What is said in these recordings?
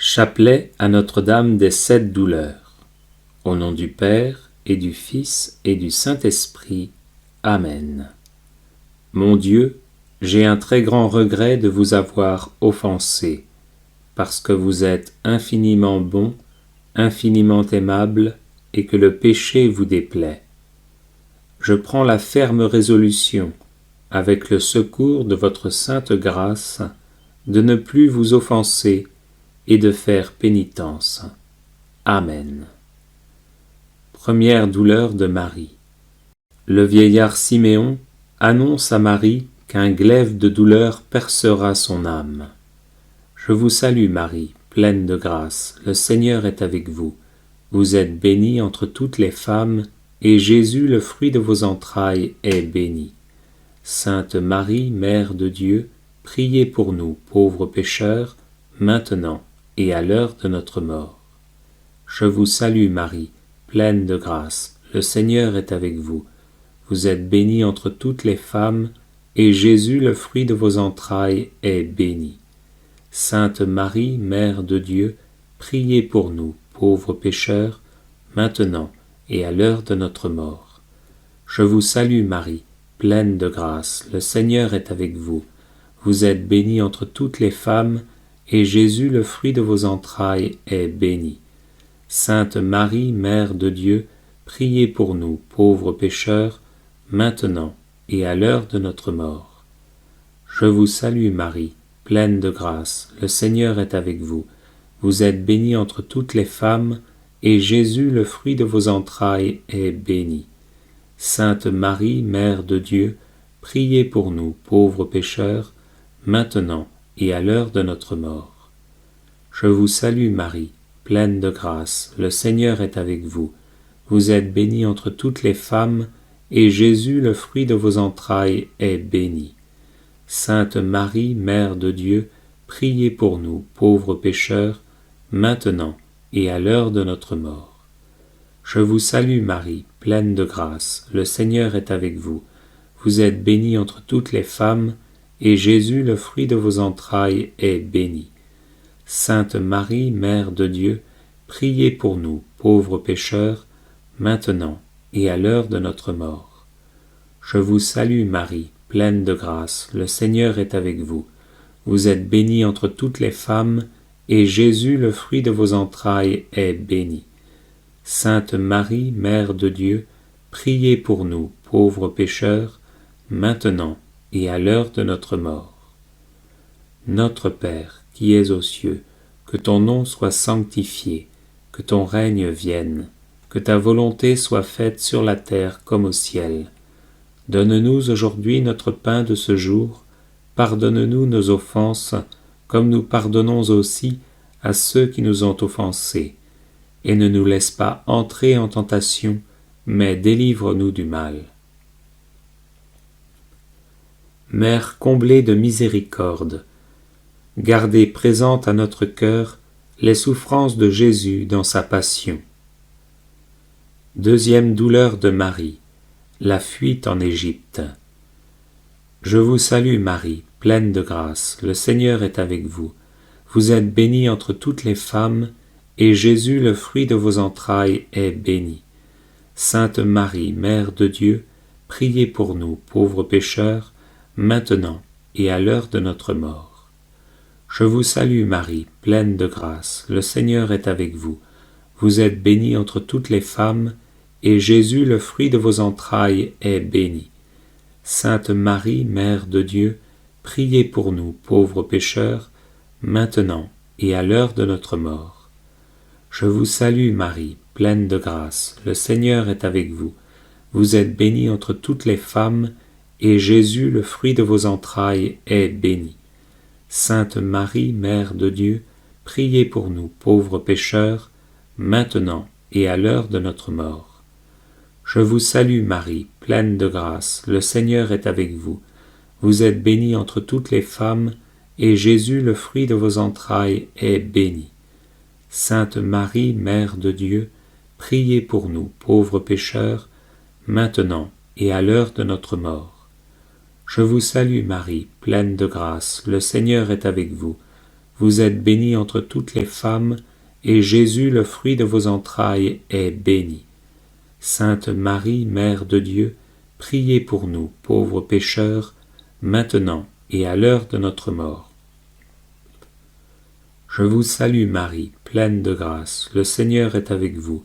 Chapelet à Notre-Dame des 7 douleurs. Au nom du Père, et du Fils, et du Saint-Esprit. Amen. Mon Dieu, j'ai un très grand regret de vous avoir offensé, parce que vous êtes infiniment bon, infiniment aimable, et que le péché vous déplaît. Je prends la ferme résolution, avec le secours de votre sainte grâce, de ne plus vous offenser et de faire pénitence. Amen. Première douleur de Marie. Le vieillard Siméon annonce à Marie qu'un glaive de douleur percera son âme. Je vous salue Marie, pleine de grâce, le Seigneur est avec vous. Vous êtes bénie entre toutes les femmes, et Jésus, le fruit de vos entrailles, est béni. Sainte Marie, Mère de Dieu, priez pour nous, pauvres pécheurs, maintenant et à l'heure de notre mort. Je vous salue Marie, pleine de grâce, le Seigneur est avec vous. Vous êtes bénie entre toutes les femmes, et Jésus, le fruit de vos entrailles, est béni. Sainte Marie, Mère de Dieu, priez pour nous, pauvres pécheurs, maintenant et à l'heure de notre mort. Je vous salue Marie, pleine de grâce, le Seigneur est avec vous. Vous êtes bénie entre toutes les femmes, et Jésus, le fruit de vos entrailles, est béni. Sainte Marie, Mère de Dieu, priez pour nous, pauvres pécheurs, maintenant et à l'heure de notre mort. Je vous salue Marie, pleine de grâce, le Seigneur est avec vous. Vous êtes bénie entre toutes les femmes, et Jésus, le fruit de vos entrailles, est béni. Sainte Marie, Mère de Dieu, priez pour nous, pauvres pécheurs, maintenant et à l'heure de notre mort. Je vous salue Marie, pleine de grâce, le Seigneur est avec vous. Vous êtes bénie entre toutes les femmes, et Jésus, le fruit de vos entrailles, est béni. Sainte Marie, Mère de Dieu, priez pour nous, pauvres pécheurs, maintenant et à l'heure de notre mort. Je vous salue Marie, pleine de grâce, le Seigneur est avec vous. Vous êtes bénie entre toutes les femmes, et Jésus, le fruit de vos entrailles, est béni. Sainte Marie, Mère de Dieu, priez pour nous, pauvres pécheurs, maintenant et à l'heure de notre mort. Je vous salue Marie, pleine de grâce, le Seigneur est avec vous. Vous êtes bénie entre toutes les femmes, et Jésus, le fruit de vos entrailles, est béni. Sainte Marie, Mère de Dieu, priez pour nous, pauvres pécheurs, maintenant et à l'heure de notre mort. Notre Père, qui es aux cieux, que ton nom soit sanctifié, que ton règne vienne, que ta volonté soit faite sur la terre comme au ciel. Donne-nous aujourd'hui notre pain de ce jour, pardonne-nous nos offenses, comme nous pardonnons aussi à ceux qui nous ont offensés, et ne nous laisse pas entrer en tentation, mais délivre-nous du mal. Mère comblée de miséricorde, gardez présente à notre cœur les souffrances de Jésus dans sa passion. Deuxième douleur de Marie, la fuite en Égypte. Je vous salue Marie, pleine de grâce, le Seigneur est avec vous. Vous êtes bénie entre toutes les femmes, et Jésus, le fruit de vos entrailles, est béni. Sainte Marie, Mère de Dieu, priez pour nous, pauvres pécheurs, maintenant et à l'heure de notre mort. Je vous salue Marie, pleine de grâce, le Seigneur est avec vous. Vous êtes bénie entre toutes les femmes, et Jésus, le fruit de vos entrailles, est béni. Sainte Marie, Mère de Dieu, priez pour nous, pauvres pécheurs, maintenant et à l'heure de notre mort. Je vous salue Marie, pleine de grâce, le Seigneur est avec vous. Vous êtes bénie entre toutes les femmes, et Jésus, le fruit de vos entrailles, est béni. Sainte Marie, Mère de Dieu, priez pour nous, pauvres pécheurs, maintenant et à l'heure de notre mort. Je vous salue Marie, pleine de grâce, le Seigneur est avec vous. Vous êtes bénie entre toutes les femmes, et Jésus, le fruit de vos entrailles, est béni. Sainte Marie, Mère de Dieu, priez pour nous, pauvres pécheurs, maintenant et à l'heure de notre mort. Je vous salue Marie, pleine de grâce, le Seigneur est avec vous. vous êtes bénie entre toutes les femmes, et Jésus, le fruit de vos entrailles, est béni. Sainte Marie, Mère de Dieu, priez pour nous, pauvres pécheurs, maintenant et à l'heure de notre mort. Je vous salue Marie, pleine de grâce, le Seigneur est avec vous.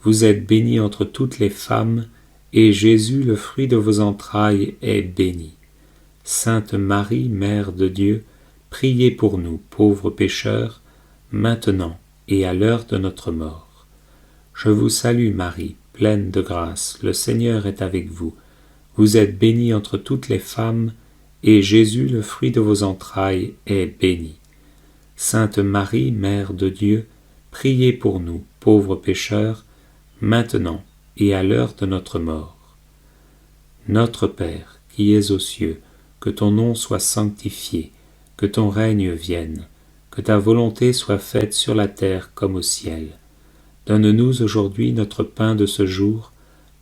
Vous êtes bénie entre toutes les femmes, et Jésus, le fruit de vos entrailles, est béni. Sainte Marie, Mère de Dieu, priez pour nous, pauvres pécheurs, maintenant et à l'heure de notre mort. Je vous salue Marie, pleine de grâce, le Seigneur est avec vous. Vous êtes bénie entre toutes les femmes, et Jésus, le fruit de vos entrailles, est béni. Sainte Marie, Mère de Dieu, priez pour nous, pauvres pécheurs, maintenant et à l'heure de notre mort. Notre Père, qui es aux cieux, que ton nom soit sanctifié, que ton règne vienne, que ta volonté soit faite sur la terre comme au ciel. Donne-nous aujourd'hui notre pain de ce jour,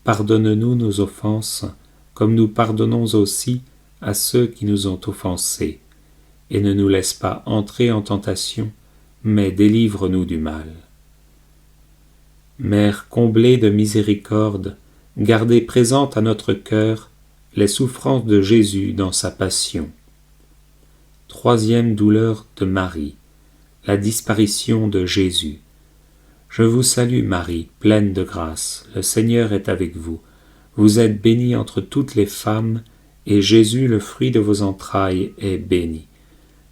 pardonne-nous nos offenses, comme nous pardonnons aussi à ceux qui nous ont offensés. Et ne nous laisse pas entrer en tentation, mais délivre-nous du mal. Mère comblée de miséricorde, gardez présente à notre cœur les souffrances de Jésus dans sa passion. Troisième douleur de Marie, la disparition de Jésus. Je vous salue Marie, pleine de grâce, le Seigneur est avec vous. Vous êtes bénie entre toutes les femmes, et Jésus, le fruit de vos entrailles, est béni.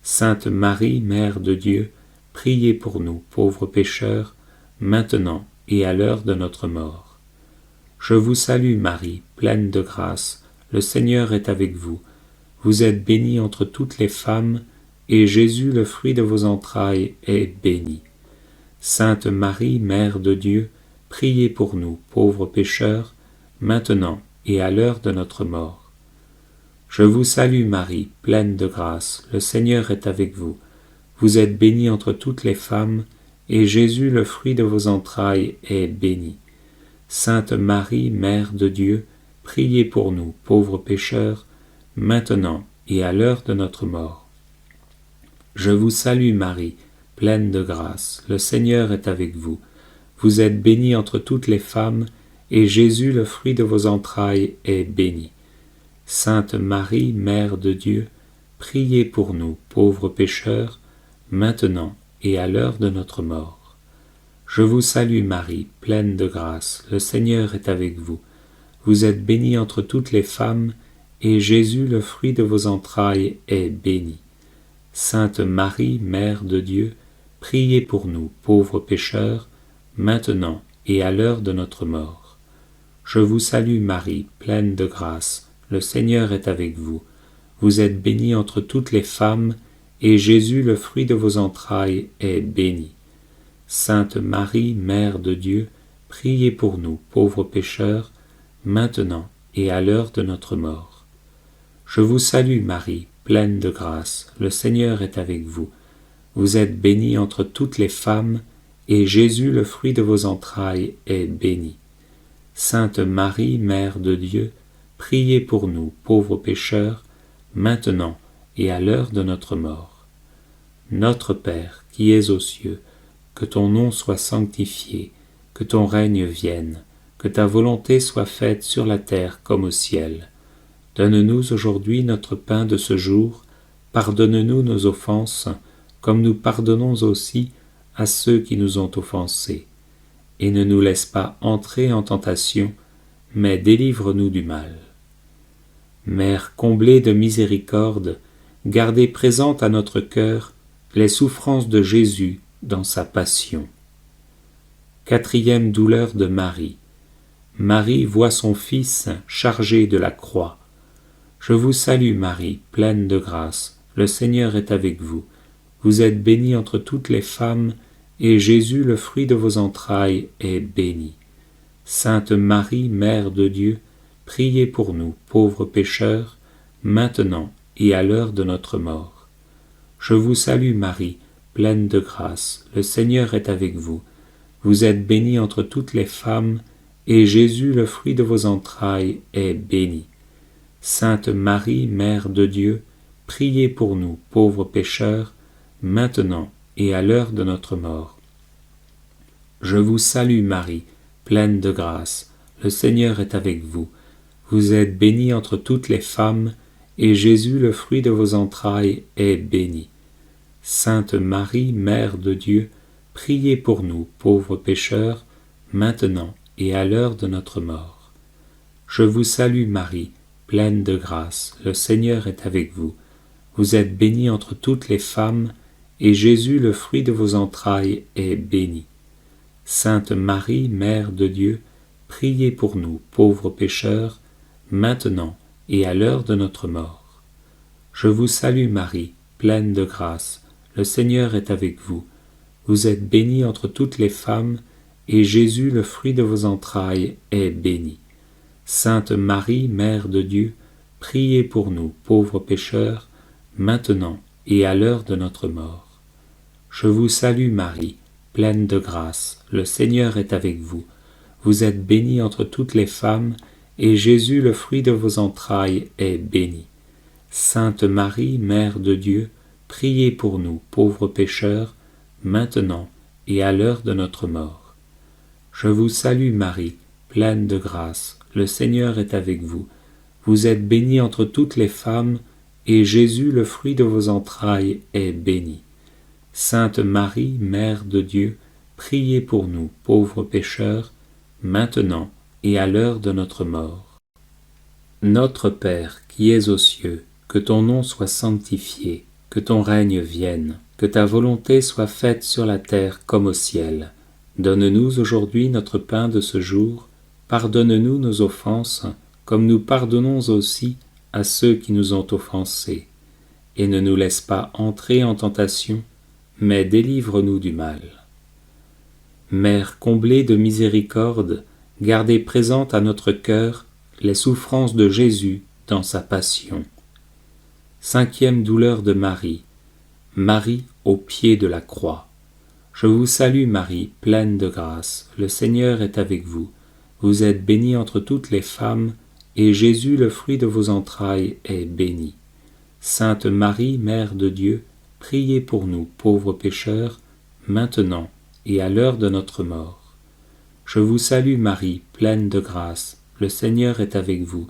Sainte Marie, Mère de Dieu, priez pour nous, pauvres pécheurs, maintenant et à l'heure de notre mort. Je vous salue Marie, pleine de grâce, le Seigneur est avec vous. Vous êtes bénie entre toutes les femmes, et Jésus, le fruit de vos entrailles, est béni. Sainte Marie, Mère de Dieu, priez pour nous, pauvres pécheurs, maintenant et à l'heure de notre mort. Je vous salue Marie, pleine de grâce, le Seigneur est avec vous. Vous êtes bénie entre toutes les femmes, et Jésus, le fruit de vos entrailles, est béni. Sainte Marie, Mère de Dieu, priez pour nous, pauvres pécheurs, maintenant et à l'heure de notre mort. Je vous salue Marie, pleine de grâce, le Seigneur est avec vous. Vous êtes bénie entre toutes les femmes, et Jésus, le fruit de vos entrailles, est béni. Sainte Marie, Mère de Dieu, priez pour nous, pauvres pécheurs, maintenant et à l'heure de notre mort. Je vous salue Marie, pleine de grâce, le Seigneur est avec vous. Vous êtes bénie entre toutes les femmes, et Jésus, le fruit de vos entrailles, est béni. Sainte Marie, Mère de Dieu, priez pour nous, pauvres pécheurs, maintenant et à l'heure de notre mort. Je vous salue Marie, pleine de grâce, le Seigneur est avec vous. Vous êtes bénie entre toutes les femmes, et Jésus, le fruit de vos entrailles, est béni. Sainte Marie, Mère de Dieu, priez pour nous, pauvres pécheurs, maintenant et à l'heure de notre mort. Je vous salue Marie, pleine de grâce, le Seigneur est avec vous. Vous êtes bénie entre toutes les femmes, et Jésus, le fruit de vos entrailles, est béni. Sainte Marie, Mère de Dieu, priez pour nous, pauvres pécheurs, maintenant et à l'heure de notre mort. Notre Père, qui es aux cieux, que ton nom soit sanctifié, que ton règne vienne, que ta volonté soit faite sur la terre comme au ciel. Donne-nous aujourd'hui notre pain de ce jour, pardonne-nous nos offenses, comme nous pardonnons aussi à ceux qui nous ont offensés. Et ne nous laisse pas entrer en tentation, mais délivre-nous du mal. Mère comblée de miséricorde, gardez présente à notre cœur les souffrances de Jésus dans sa passion. Quatrième douleur de Marie. Marie voit son Fils chargé de la croix. Je vous salue Marie, pleine de grâce, le Seigneur est avec vous. Vous êtes bénie entre toutes les femmes, et Jésus, le fruit de vos entrailles, est béni. Sainte Marie, Mère de Dieu, priez pour nous, pauvres pécheurs, maintenant et à l'heure de notre mort. Je vous salue Marie, pleine de grâce, le Seigneur est avec vous. Vous êtes bénie entre toutes les femmes, et Jésus, le fruit de vos entrailles, est béni. Sainte Marie, Mère de Dieu, priez pour nous, pauvres pécheurs, maintenant et à l'heure de notre mort. Je vous salue Marie, pleine de grâce, le Seigneur est avec vous. Vous êtes bénie entre toutes les femmes, et Jésus, le fruit de vos entrailles, est béni. Sainte Marie, Mère de Dieu, priez pour nous, pauvres pécheurs, maintenant et à l'heure de notre mort. Je vous salue Marie, pleine de grâce, le Seigneur est avec vous. Vous êtes bénie entre toutes les femmes, et Jésus, le fruit de vos entrailles, est béni. Sainte Marie, Mère de Dieu, priez pour nous, pauvres pécheurs, maintenant et à l'heure de notre mort. Je vous salue Marie, pleine de grâce, le Seigneur est avec vous. Vous êtes bénie entre toutes les femmes, et Jésus, le fruit de vos entrailles, est béni. Sainte Marie, Mère de Dieu, priez pour nous, pauvres pécheurs, maintenant et à l'heure de notre mort. Je vous salue Marie, pleine de grâce, le Seigneur est avec vous. Vous êtes bénie entre toutes les femmes, et Jésus, le fruit de vos entrailles, est béni. Sainte Marie, Mère de Dieu, priez pour nous, pauvres pécheurs, maintenant et à l'heure de notre mort. Je vous salue Marie, pleine de grâce, le Seigneur est avec vous. Vous êtes bénie entre toutes les femmes, et Jésus, le fruit de vos entrailles, est béni. Sainte Marie, Mère de Dieu, priez pour nous, pauvres pécheurs, maintenant et à l'heure de notre mort. Notre Père qui es aux cieux, que ton nom soit sanctifié, que ton règne vienne, que ta volonté soit faite sur la terre comme au ciel. Donne-nous aujourd'hui notre pain de ce jour, pardonne-nous nos offenses, comme nous pardonnons aussi à ceux qui nous ont offensés. Et ne nous laisse pas entrer en tentation, mais délivre-nous du mal. Mère comblée de miséricorde, gardez présente à notre cœur les souffrances de Jésus dans sa passion. Cinquième douleur de Marie. Marie au pied de la croix. Je vous salue Marie, pleine de grâce, le Seigneur est avec vous. Vous êtes bénie entre toutes les femmes, et Jésus, le fruit de vos entrailles, est béni. Sainte Marie, Mère de Dieu, priez pour nous, pauvres pécheurs, maintenant et à l'heure de notre mort. Je vous salue Marie, pleine de grâce, le Seigneur est avec vous.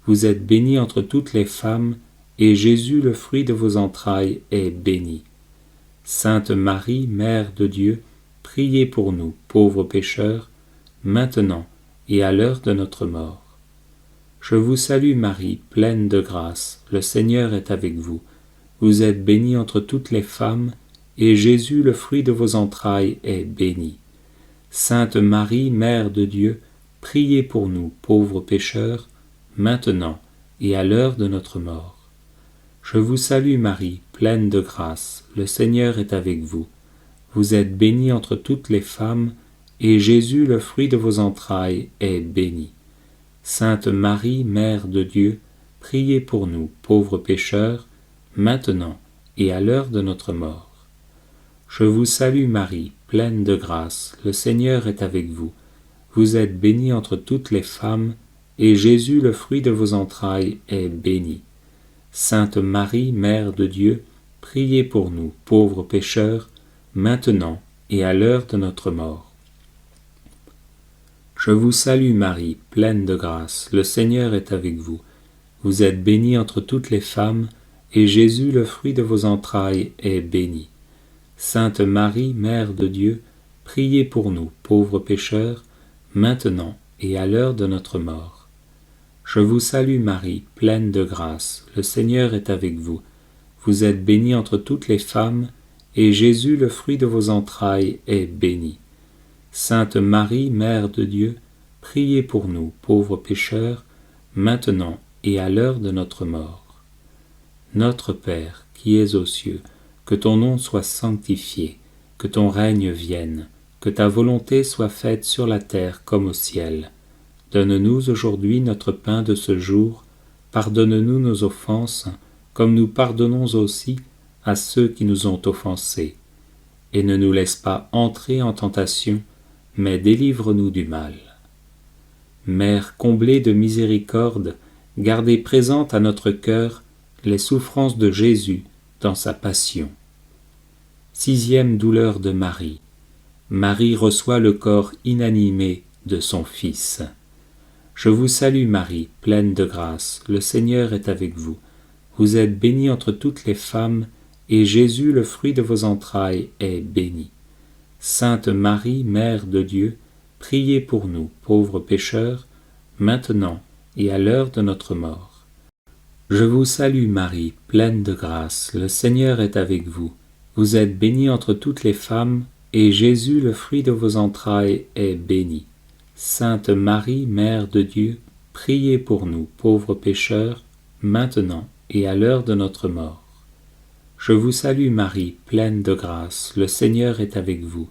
Vous êtes bénie entre toutes les femmes, et Jésus, le fruit de vos entrailles, est béni. Sainte Marie, Mère de Dieu, priez pour nous, pauvres pécheurs, maintenant et à l'heure de notre mort. Je vous salue Marie, pleine de grâce, le Seigneur est avec vous. Vous êtes bénie entre toutes les femmes, et Jésus, le fruit de vos entrailles, est béni. Sainte Marie, Mère de Dieu, priez pour nous, pauvres pécheurs, maintenant et à l'heure de notre mort. Je vous salue Marie, pleine de grâce, le Seigneur est avec vous. Vous êtes bénie entre toutes les femmes, et Jésus, le fruit de vos entrailles, est béni. Sainte Marie, Mère de Dieu, priez pour nous, pauvres pécheurs, maintenant et à l'heure de notre mort. Je vous salue Marie, pleine de grâce, le Seigneur est avec vous. Vous êtes bénie entre toutes les femmes, et Jésus, le fruit de vos entrailles, est béni. Sainte Marie, Mère de Dieu, priez pour nous, pauvres pécheurs, maintenant et à l'heure de notre mort. Je vous salue Marie, pleine de grâce, le Seigneur est avec vous. Vous êtes bénie entre toutes les femmes, et Jésus, le fruit de vos entrailles, est béni. Sainte Marie, Mère de Dieu, priez pour nous, pauvres pécheurs, maintenant et à l'heure de notre mort. Je vous salue Marie, pleine de grâce, le Seigneur est avec vous. Vous êtes bénie entre toutes les femmes, et Jésus, le fruit de vos entrailles, est béni. Sainte Marie, Mère de Dieu, priez pour nous, pauvres pécheurs, maintenant et à l'heure de notre mort. Notre Père, qui es aux cieux, que ton nom soit sanctifié, que ton règne vienne, que ta volonté soit faite sur la terre comme au ciel. Donne-nous aujourd'hui notre pain de ce jour, pardonne-nous nos offenses, comme nous pardonnons aussi à ceux qui nous ont offensés. Et ne nous laisse pas entrer en tentation, mais délivre-nous du mal. Mère comblée de miséricorde, gardez présente à notre cœur les souffrances de Jésus dans sa passion. Sixième douleur de Marie. Marie reçoit le corps inanimé de son Fils. Je vous salue Marie, pleine de grâce, le Seigneur est avec vous. Vous êtes bénie entre toutes les femmes, et Jésus, le fruit de vos entrailles, est béni. Sainte Marie, Mère de Dieu, priez pour nous, pauvres pécheurs, maintenant et à l'heure de notre mort. Je vous salue Marie, pleine de grâce, le Seigneur est avec vous. Vous êtes bénie entre toutes les femmes, et Jésus, le fruit de vos entrailles, est béni. Sainte Marie, Mère de Dieu, priez pour nous, pauvres pécheurs, maintenant et à l'heure de notre mort. Je vous salue Marie, pleine de grâce, le Seigneur est avec vous.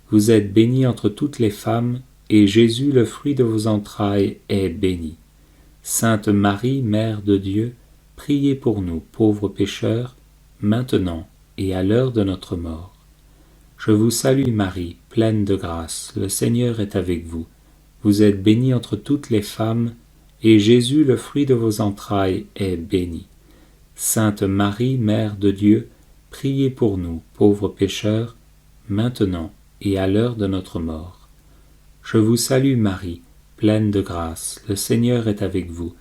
Vous êtes bénie entre toutes les femmes, et Jésus, le fruit de vos entrailles, est béni. Sainte Marie, Mère de Dieu, priez pour nous, pauvres pécheurs, maintenant et à l'heure de notre mort. Je vous salue Marie, pleine de grâce, le Seigneur est avec vous. Vous êtes bénie entre toutes les femmes, et Jésus, le fruit de vos entrailles, est béni. Sainte Marie, Mère de Dieu, priez pour nous, pauvres pécheurs, maintenant et à l'heure de notre mort. Je vous salue Marie, pleine de grâce, le Seigneur est avec vous.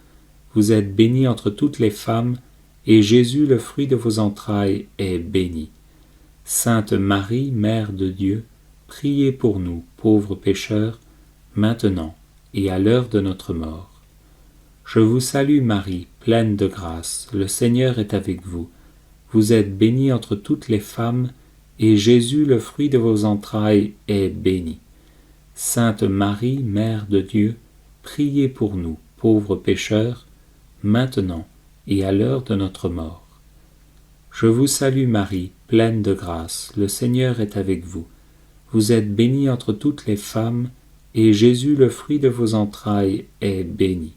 Vous êtes bénie entre toutes les femmes, et Jésus, le fruit de vos entrailles, est béni. Sainte Marie, Mère de Dieu, priez pour nous, pauvres pécheurs, maintenant et à l'heure de notre mort. Je vous salue Marie, pleine de grâce, le Seigneur est avec vous. Vous êtes bénie entre toutes les femmes, et Jésus, le fruit de vos entrailles, est béni. Sainte Marie, Mère de Dieu, priez pour nous, pauvres pécheurs, maintenant et à l'heure de notre mort. Je vous salue Marie, pleine de grâce, le Seigneur est avec vous. Vous êtes bénie entre toutes les femmes, et Jésus, le fruit de vos entrailles, est béni.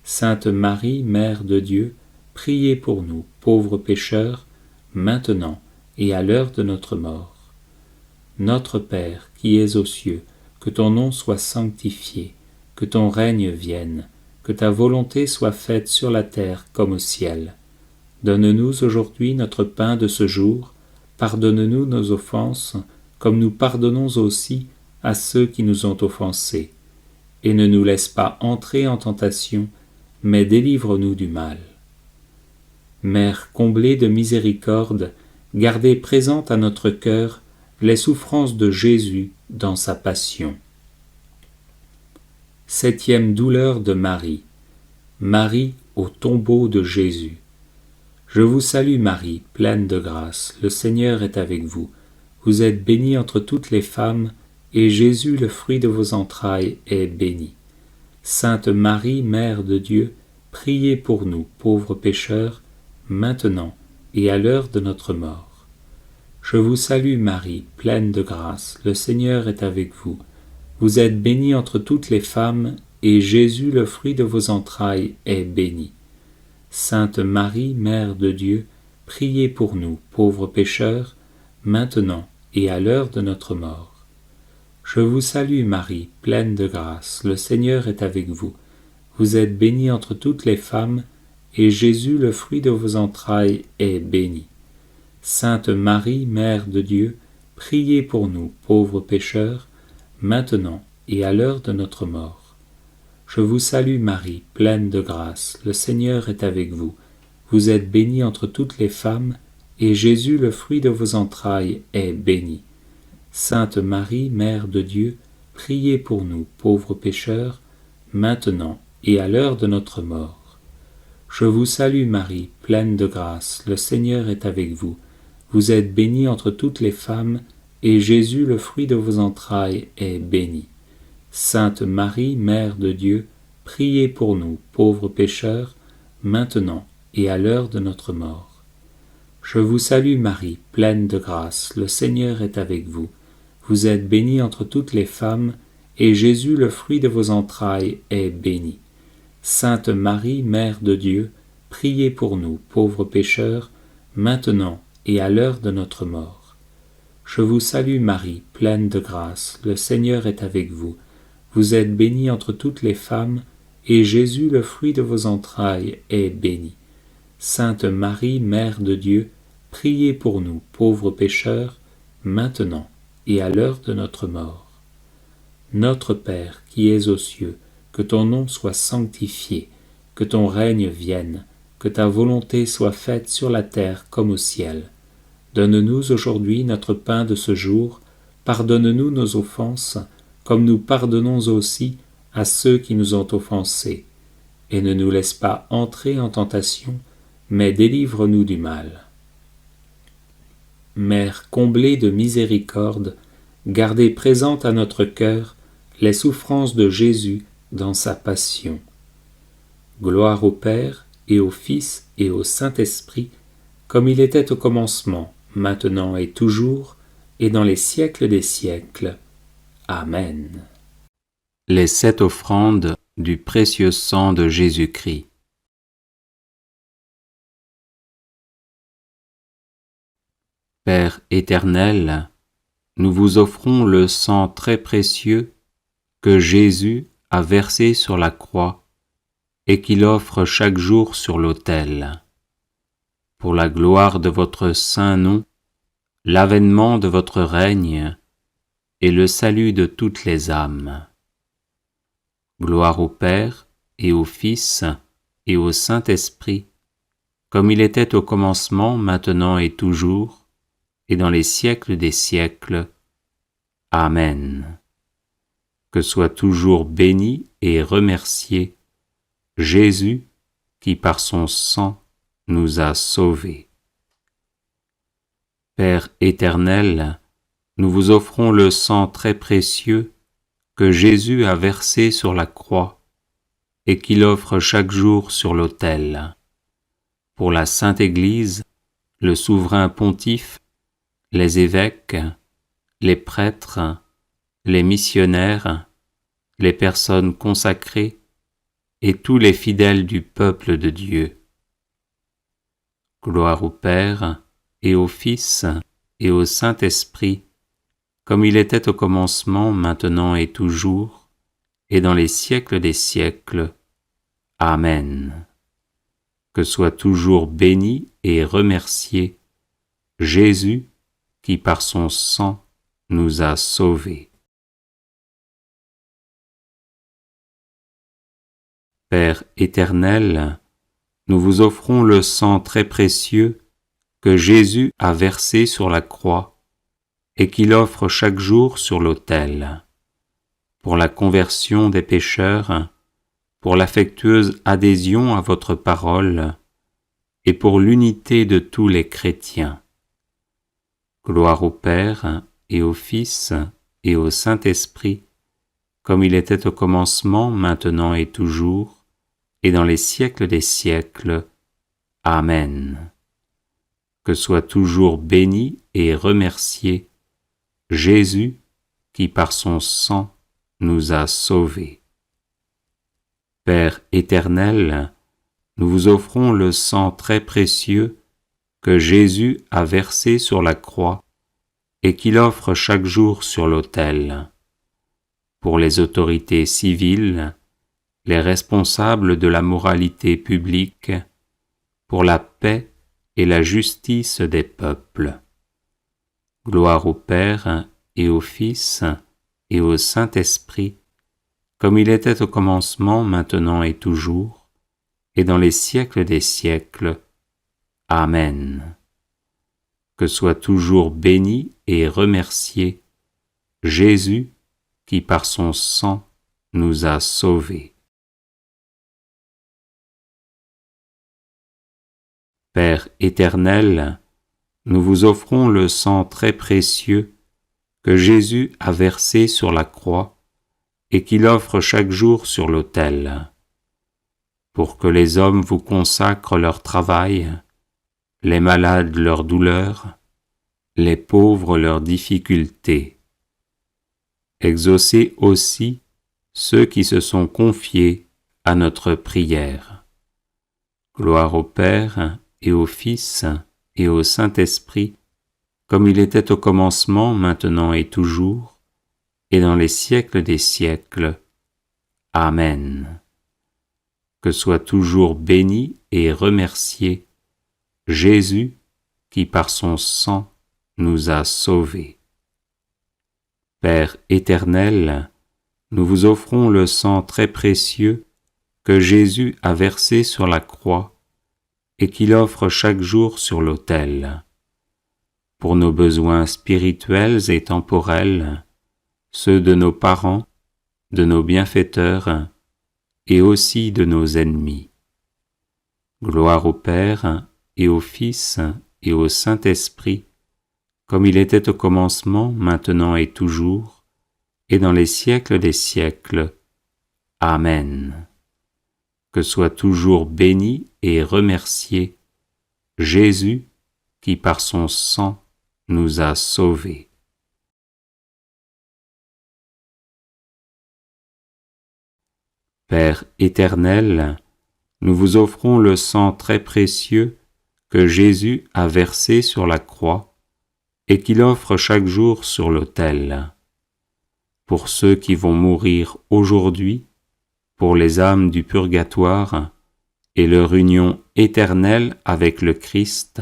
Sainte Marie, Mère de Dieu, priez pour nous, pauvres pécheurs, maintenant et à l'heure de notre mort. Notre Père, qui es aux cieux, que ton nom soit sanctifié, que ton règne vienne, que ta volonté soit faite sur la terre comme au ciel. Donne-nous aujourd'hui notre pain de ce jour, pardonne-nous nos offenses, comme nous pardonnons aussi à ceux qui nous ont offensés. Et ne nous laisse pas entrer en tentation, mais délivre-nous du mal. Mère comblée de miséricorde, gardez présente à notre cœur les souffrances de Jésus dans sa passion. Septième douleur de Marie. Marie au tombeau de Jésus. Je vous salue Marie, pleine de grâce, le Seigneur est avec vous. Vous êtes bénie entre toutes les femmes, et Jésus, le fruit de vos entrailles, est béni. Sainte Marie, Mère de Dieu, priez pour nous, pauvres pécheurs, maintenant et à l'heure de notre mort. Je vous salue Marie, pleine de grâce, le Seigneur est avec vous. Vous êtes bénie entre toutes les femmes, et Jésus, le fruit de vos entrailles, est béni. Sainte Marie, Mère de Dieu, priez pour nous, pauvres pécheurs, maintenant et à l'heure de notre mort. Je vous salue Marie, pleine de grâce, le Seigneur est avec vous. Vous êtes bénie entre toutes les femmes, et Jésus, le fruit de vos entrailles, est béni. Sainte Marie, Mère de Dieu, priez pour nous, pauvres pécheurs, maintenant et à l'heure de notre mort. Je vous salue Marie, pleine de grâce, le Seigneur est avec vous. Vous êtes bénie entre toutes les femmes, et Jésus, le fruit de vos entrailles, est béni. Sainte Marie, Mère de Dieu, priez pour nous, pauvres pécheurs, maintenant et à l'heure de notre mort. Je vous salue Marie, pleine de grâce, le Seigneur est avec vous. Vous êtes bénie entre toutes les femmes, et Jésus, le fruit de vos entrailles, est béni. Sainte Marie, Mère de Dieu, priez pour nous, pauvres pécheurs, maintenant et à l'heure de notre mort. Je vous salue Marie, pleine de grâce, le Seigneur est avec vous. Vous êtes bénie entre toutes les femmes, et Jésus, le fruit de vos entrailles, est béni. Sainte Marie, Mère de Dieu, priez pour nous, pauvres pécheurs, maintenant et à l'heure de notre mort. Je vous salue Marie, pleine de grâce, le Seigneur est avec vous. Vous êtes bénie entre toutes les femmes, et Jésus, le fruit de vos entrailles, est béni. Sainte Marie, Mère de Dieu, priez pour nous, pauvres pécheurs, maintenant et à l'heure de notre mort. Notre Père qui es aux cieux, que ton nom soit sanctifié, que ton règne vienne, que ta volonté soit faite sur la terre comme au ciel. Donne-nous aujourd'hui notre pain de ce jour, pardonne-nous nos offenses, comme nous pardonnons aussi à ceux qui nous ont offensés. Et ne nous laisse pas entrer en tentation, mais délivre-nous du mal. Mère comblée de miséricorde, gardez présente à notre cœur les souffrances de Jésus dans sa passion. Gloire au Père, et au Fils, et au Saint-Esprit, comme il était au commencement, maintenant et toujours, et dans les siècles des siècles. Amen. Les 7 offrandes du précieux sang de Jésus-Christ. Père éternel, nous vous offrons le sang très précieux que Jésus a versé sur la croix et qu'il offre chaque jour sur l'autel. Pour la gloire de votre saint nom, l'avènement de votre règne et le salut de toutes les âmes. Gloire au Père et au Fils et au Saint-Esprit, comme il était au commencement, maintenant et toujours, et dans les siècles des siècles. Amen. Que soit toujours béni et remercié Jésus qui par son sang nous a sauvés. Père éternel, nous vous offrons le sang très précieux que Jésus a versé sur la croix et qu'il offre chaque jour sur l'autel. Pour la Sainte Église, le souverain pontife, les évêques, les prêtres, les missionnaires, les personnes consacrées et tous les fidèles du peuple de Dieu. Gloire au Père et au Fils et au Saint-Esprit, comme il était au commencement, maintenant et toujours, et dans les siècles des siècles. Amen. Que soit toujours béni et remercié Jésus qui par son sang nous a sauvés. Père éternel, nous vous offrons le sang très précieux que Jésus a versé sur la croix et qu'il offre chaque jour sur l'autel. Pour la conversion des pécheurs, pour l'affectueuse adhésion à votre parole et pour l'unité de tous les chrétiens. Gloire au Père et au Fils et au Saint-Esprit, comme il était au commencement, maintenant et toujours, et dans les siècles des siècles. Amen. Que soit toujours béni et remercié Jésus qui par son sang nous a sauvés. Père éternel, nous vous offrons le sang très précieux que Jésus a versé sur la croix et qu'il offre chaque jour sur l'autel. Pour les autorités civiles, les responsables de la moralité publique, pour la paix et la justice des peuples. Gloire au Père et au Fils et au Saint-Esprit, comme il était au commencement, maintenant et toujours, et dans les siècles des siècles. Amen. Que soit toujours béni et remercié Jésus qui par son sang nous a sauvés. Père éternel, nous vous offrons le sang très précieux que Jésus a versé sur la croix et qu'il offre chaque jour sur l'autel. Pour que les hommes vous consacrent leur travail, les malades leur douleur, les pauvres leurs difficultés. Exaucez aussi ceux qui se sont confiés à notre prière. Gloire au Père et au Fils et au Saint-Esprit, comme il était au commencement, maintenant et toujours, et dans les siècles des siècles. Amen. Que soit toujours béni et remercié Jésus qui par son sang nous a sauvés. Père éternel, nous vous offrons le sang très précieux que Jésus a versé sur la croix et qu'il offre chaque jour sur l'autel. Pour nos besoins spirituels et temporels, ceux de nos parents, de nos bienfaiteurs et aussi de nos ennemis. Gloire au Père et au Fils et au Saint-Esprit, comme il était au commencement, maintenant et toujours, et dans les siècles des siècles. Amen. Que soit toujours béni et remercié Jésus qui par son sang nous a sauvés. Père éternel, nous vous offrons le sang très précieux que Jésus a versé sur la croix et qu'il offre chaque jour sur l'autel. Pour ceux qui vont mourir aujourd'hui, pour les âmes du purgatoire et leur union éternelle avec le Christ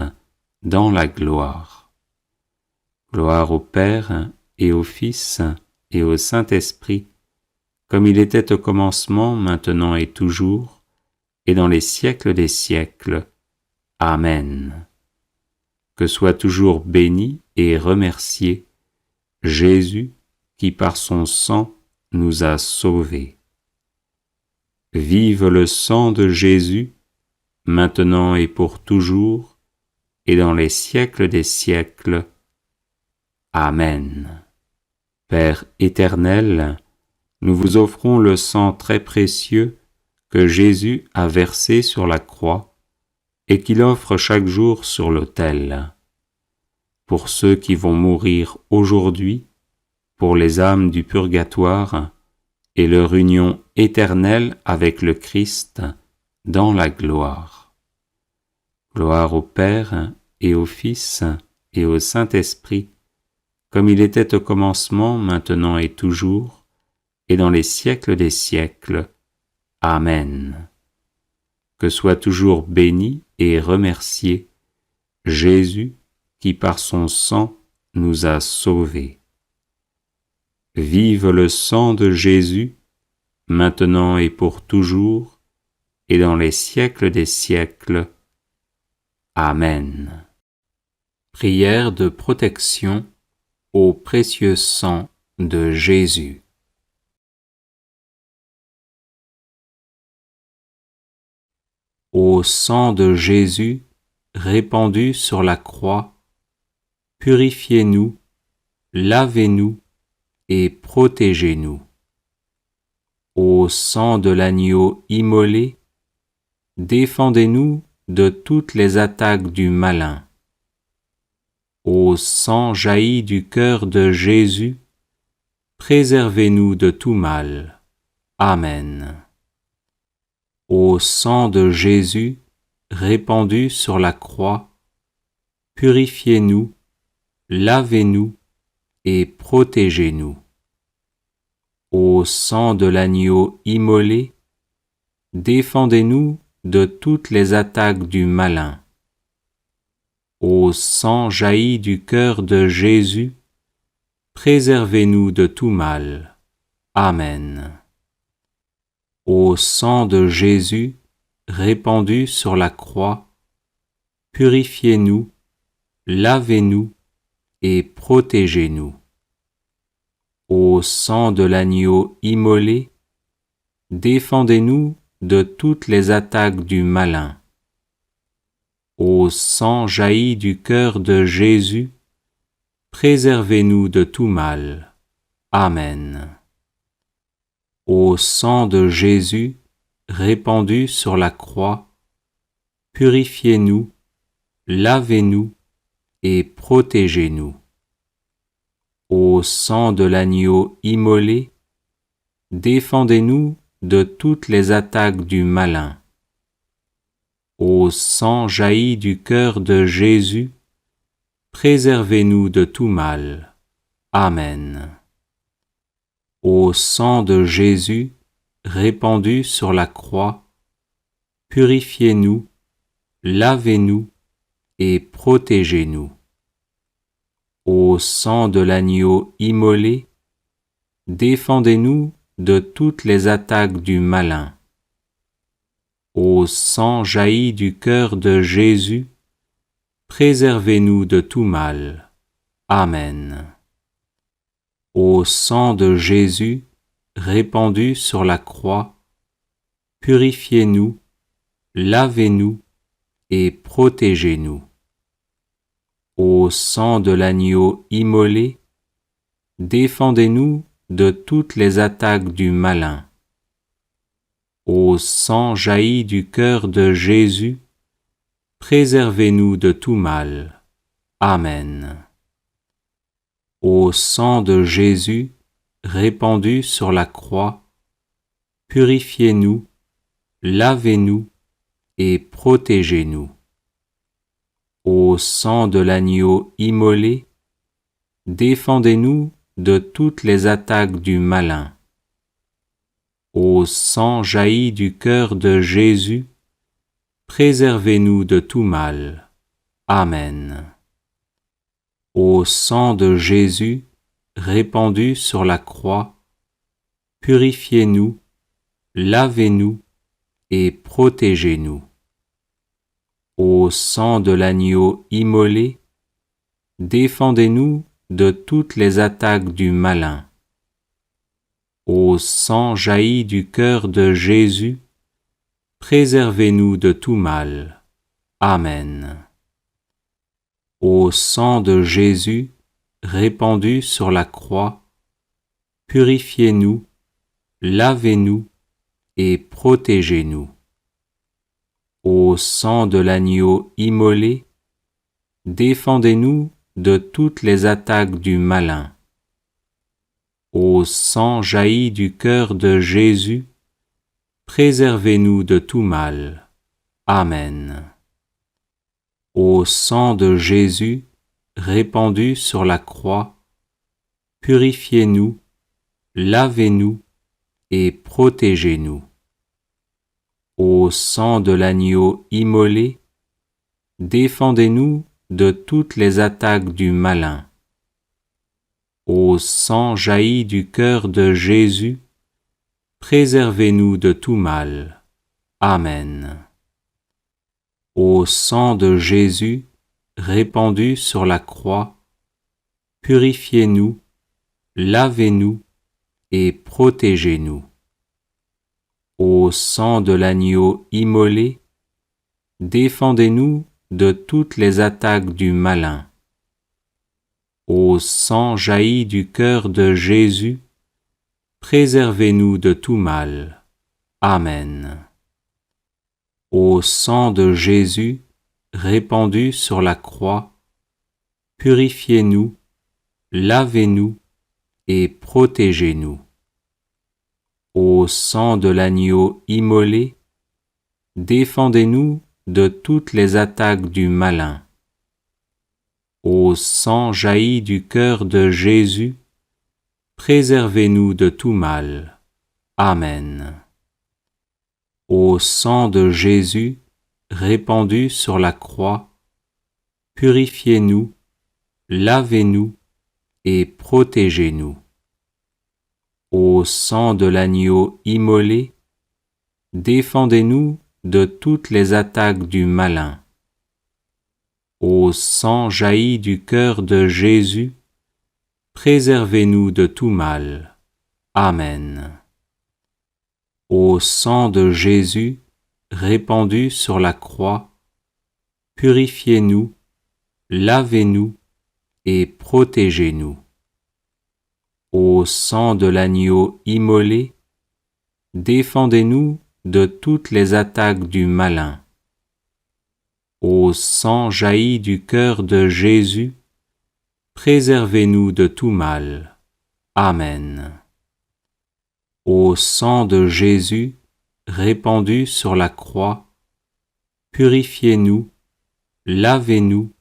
dans la gloire. Gloire au Père et au Fils et au Saint-Esprit, comme il était au commencement, maintenant et toujours, et dans les siècles des siècles. Amen. Que soit toujours béni et remercié Jésus qui par son sang nous a sauvés. Vive le sang de Jésus, maintenant et pour toujours, et dans les siècles des siècles. Amen. Père éternel, nous vous offrons le sang très précieux que Jésus a versé sur la croix et qu'il offre chaque jour sur l'autel. Pour ceux qui vont mourir aujourd'hui, pour les âmes du purgatoire et leur union éternelle avec le Christ dans la gloire. Gloire au Père et au Fils et au Saint-Esprit, comme il était au commencement, maintenant et toujours, et dans les siècles des siècles. Amen. Que soit toujours béni et remercié Jésus qui par son sang nous a sauvés. Vive le sang de Jésus, maintenant et pour toujours, et dans les siècles des siècles. Amen. Prière de protection au précieux sang de Jésus. Ô sang de Jésus répandu sur la croix, purifiez-nous, lavez-nous et protégez-nous. Ô sang de l'agneau immolé, défendez-nous de toutes les attaques du malin. Ô sang jailli du cœur de Jésus, préservez-nous de tout mal. Amen. Ô sang de Jésus répandu sur la croix, purifiez-nous, lavez-nous et protégez-nous. Ô sang de l'agneau immolé, défendez-nous de toutes les attaques du malin. Ô sang jailli du cœur de Jésus, préservez-nous de tout mal. Amen. Ô sang de Jésus répandu sur la croix, purifiez-nous, lavez-nous et protégez-nous. Ô sang de l'agneau immolé, défendez-nous de toutes les attaques du malin. Ô sang jailli du cœur de Jésus, préservez-nous de tout mal. Amen. Ô sang de Jésus répandu sur la croix, purifiez-nous, lavez-nous et protégez-nous. Ô sang de l'agneau immolé, défendez-nous de toutes les attaques du malin. Ô sang jailli du cœur de Jésus, préservez-nous de tout mal. Amen. Ô sang de Jésus répandu sur la croix, purifiez-nous, lavez-nous et protégez-nous. Au sang de l'agneau immolé, défendez-nous de toutes les attaques du malin. Au sang jailli du cœur de Jésus, préservez-nous de tout mal. Amen. Au sang de Jésus, répandu sur la croix, purifiez-nous, lavez-nous et protégez-nous. Au sang de l'agneau immolé, défendez-nous de toutes les attaques du malin. Au sang jailli du cœur de Jésus, préservez-nous de tout mal. Amen. Au sang de Jésus, répandu sur la croix, purifiez-nous, lavez-nous et protégez-nous. Au sang de l'agneau immolé, défendez-nous de toutes les attaques du malin. Au sang jailli du cœur de Jésus, préservez-nous de tout mal. Amen. Au sang de Jésus, répandu sur la croix, purifiez-nous, lavez-nous et protégez-nous. Au sang de l'agneau immolé, défendez-nous de toutes les attaques du malin. Au sang jailli du cœur de Jésus, préservez-nous de tout mal. Amen. Au sang de Jésus, répandu sur la croix, purifiez-nous, lavez-nous et protégez-nous. Au sang de l'agneau immolé, défendez-nous de toutes les attaques du malin. Au sang jailli du cœur de Jésus, préservez-nous de tout mal. Amen. Au sang de Jésus, répandu sur la croix, purifiez-nous, lavez-nous et protégez-nous. Au sang de l'agneau immolé, défendez-nous de toutes les attaques du malin. Au sang jailli du cœur de Jésus, préservez-nous de tout mal. Amen. Au sang de Jésus, répandu sur la croix, purifiez-nous, lavez-nous et protégez-nous. Au sang de l'agneau immolé, défendez-nous de toutes les attaques du malin. Au sang jailli du cœur de Jésus, préservez-nous de tout mal. Amen. Au sang de Jésus, répandu sur la croix, purifiez-nous, lavez-nous et protégez-nous. Au sang de l'agneau immolé, défendez-nous de toutes les attaques du malin. Au sang jailli du cœur de Jésus, préservez-nous de tout mal. Amen. Au sang de Jésus, répandu sur la croix, purifiez-nous, lavez-nous et protégez-nous. Au sang de l'agneau immolé, défendez-nous de toutes les attaques du malin. Au sang jailli du cœur de Jésus, préservez-nous de tout mal. Amen. Au sang de Jésus, répandu sur la croix, purifiez-nous, lavez-nous et protégez-nous. Au sang de l'agneau immolé, défendez-nous de toutes les attaques du malin. Au sang jailli du cœur de Jésus, préservez-nous de tout mal. Amen. Au sang de Jésus, répandu sur la croix, purifiez-nous, lavez-nous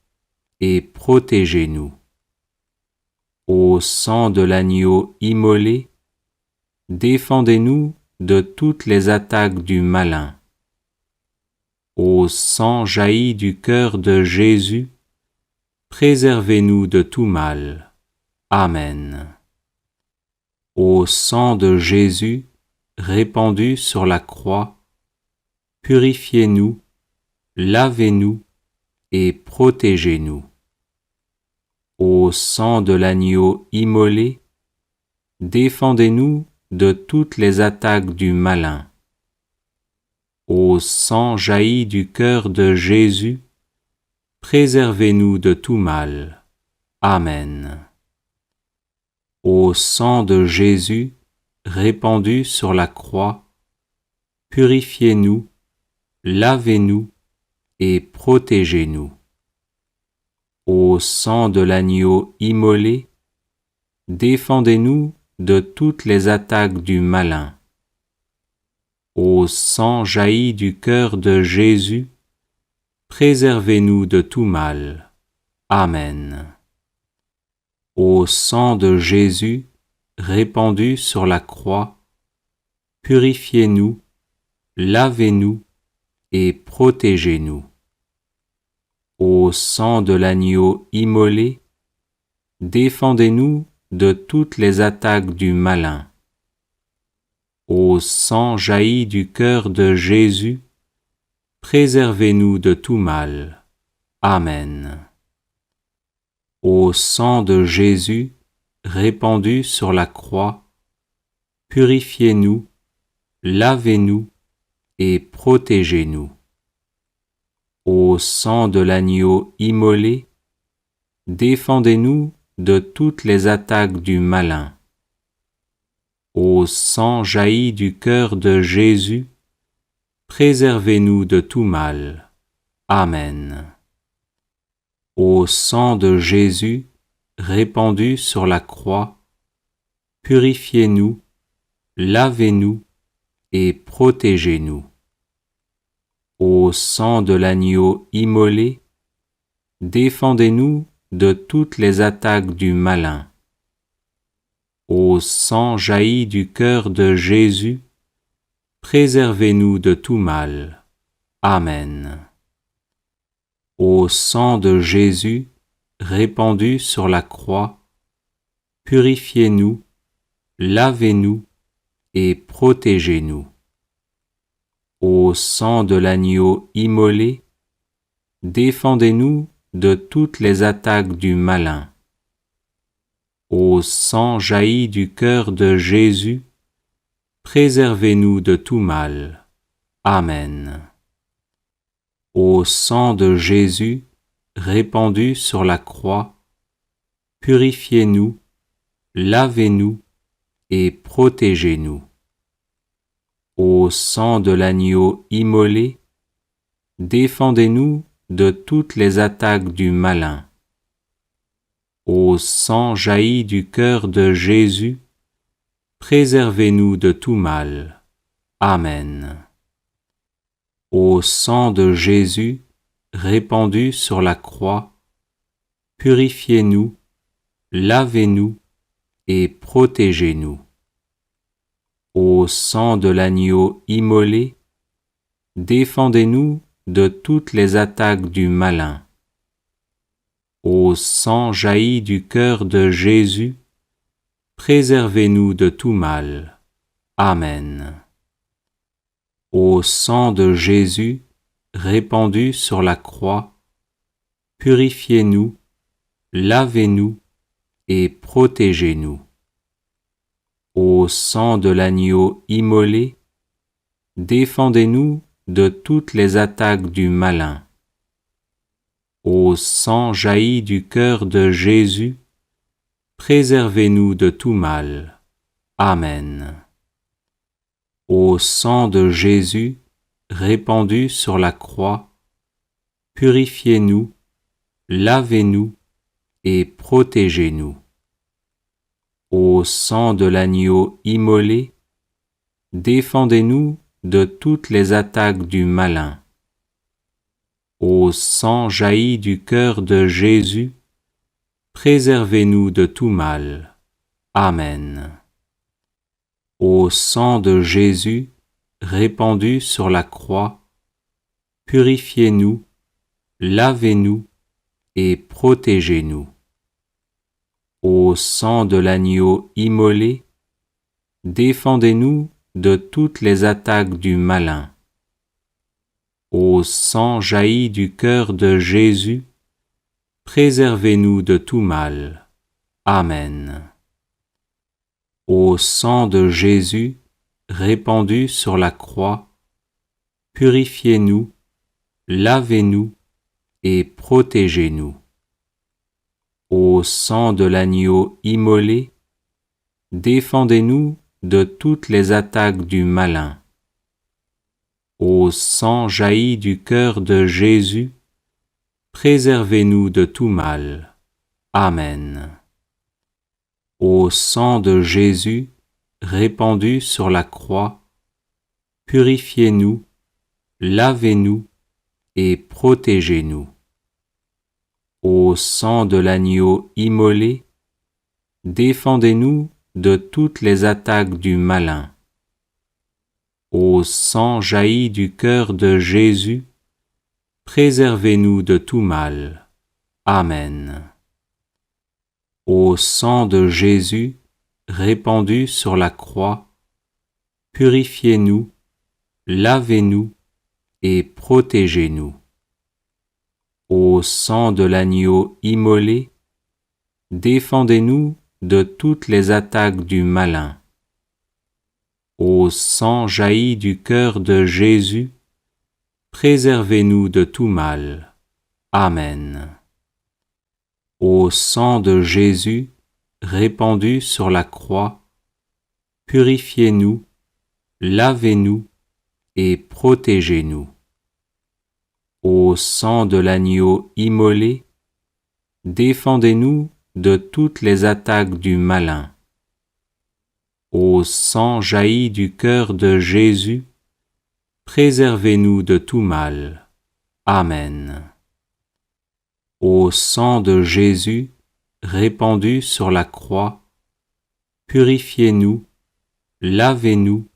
et protégez-nous. Au sang de l'agneau immolé, défendez-nous de toutes les attaques du malin. Au sang jailli du cœur de Jésus, préservez-nous de tout mal. Amen. Au sang de Jésus, répandu sur la croix, purifiez-nous, lavez-nous et protégez-nous. Au sang de l'agneau immolé, défendez-nous de toutes les attaques du malin. Au sang jailli du cœur de Jésus, préservez-nous de tout mal. Amen. Au sang de Jésus, répandu sur la croix, purifiez-nous, lavez-nous et protégez-nous. Au sang de l'agneau immolé, défendez-nous de toutes les attaques du malin. Au sang jailli du cœur de Jésus, préservez-nous de tout mal. Amen. Au sang de Jésus, répandu sur la croix, purifiez-nous, lavez-nous et protégez-nous. Au sang de l'agneau immolé, défendez-nous de toutes les attaques du malin. Au sang jailli du cœur de Jésus, préservez-nous de tout mal. Amen. Au sang de Jésus, répandu sur la croix, purifiez-nous, lavez-nous et protégez-nous. Au sang de l'agneau immolé, défendez-nous de toutes les attaques du malin. Au sang jailli du cœur de Jésus, préservez-nous de tout mal. Amen. Au sang de Jésus, répandu sur la croix, purifiez-nous, lavez-nous et protégez-nous. Au sang de l'agneau immolé, défendez-nous de toutes les attaques du malin. Au sang jailli du cœur de Jésus, préservez-nous de tout mal. Amen. Au sang de Jésus, répandu sur la croix, purifiez-nous, lavez-nous et protégez-nous. Au sang de l'agneau immolé, défendez-nous de toutes les attaques du malin. Au sang jailli du cœur de Jésus, préservez-nous de tout mal. Amen. Au sang de Jésus, répandu sur la croix, purifiez-nous, lavez-nous et protégez-nous. Au sang de l'agneau immolé, défendez-nous de toutes les attaques du malin. Au sang jailli du cœur de Jésus, préservez-nous de tout mal. Amen. Au sang de Jésus, répandu sur la croix, purifiez-nous, lavez-nous et protégez-nous. Au sang de l'agneau immolé, défendez-nous de toutes les attaques du malin. Au sang jailli du cœur de Jésus, préservez-nous de tout mal. Amen. Au sang de Jésus, répandu sur la croix, purifiez-nous, lavez-nous et protégez-nous. Au sang de l'agneau immolé, défendez-nous de toutes les attaques du malin. Au sang jailli du cœur de Jésus, préservez-nous de tout mal. Amen. Au sang de Jésus, répandu sur la croix, purifiez-nous, lavez-nous et protégez-nous. Au sang de l'agneau immolé, défendez-nous de toutes les attaques du malin. Au sang jailli du cœur de Jésus, préservez-nous de tout mal. Amen. Au sang de Jésus, répandu sur la croix, purifiez-nous, lavez-nous et protégez-nous. Ô sang de l'agneau immolé, défendez-nous de toutes les attaques du malin. Ô sang jailli du cœur de Jésus, préservez-nous de tout mal. Amen. Ô sang de Jésus, répandu sur la croix, purifiez-nous, lavez-nous et protégez-nous. Ô sang de l'agneau immolé, défendez-nous de toutes les attaques du malin. Ô sang jailli du cœur de Jésus, préservez-nous de tout mal. Amen. Ô sang de Jésus, répandu sur la croix, purifiez-nous, lavez-nous et protégez-nous. Ô sang de l'agneau immolé, défendez-nous de toutes les attaques du malin. Ô sang jailli du cœur de Jésus, préservez-nous de tout mal. Amen. Ô sang de Jésus, répandu sur la croix, purifiez-nous, lavez-nous et protégez-nous. Ô sang de l'agneau immolé, défendez-nous de toutes les attaques du malin. Ô sang jailli du cœur de Jésus, préservez-nous de tout mal. Amen. Ô sang de Jésus, répandu sur la croix, purifiez-nous, lavez-nous et protégez-nous. Ô sang de l'agneau immolé, défendez-nous de toutes les attaques du malin. Ô sang jailli du cœur de Jésus, préservez-nous de tout mal. Amen. Ô sang de Jésus, répandu sur la croix, purifiez-nous, lavez-nous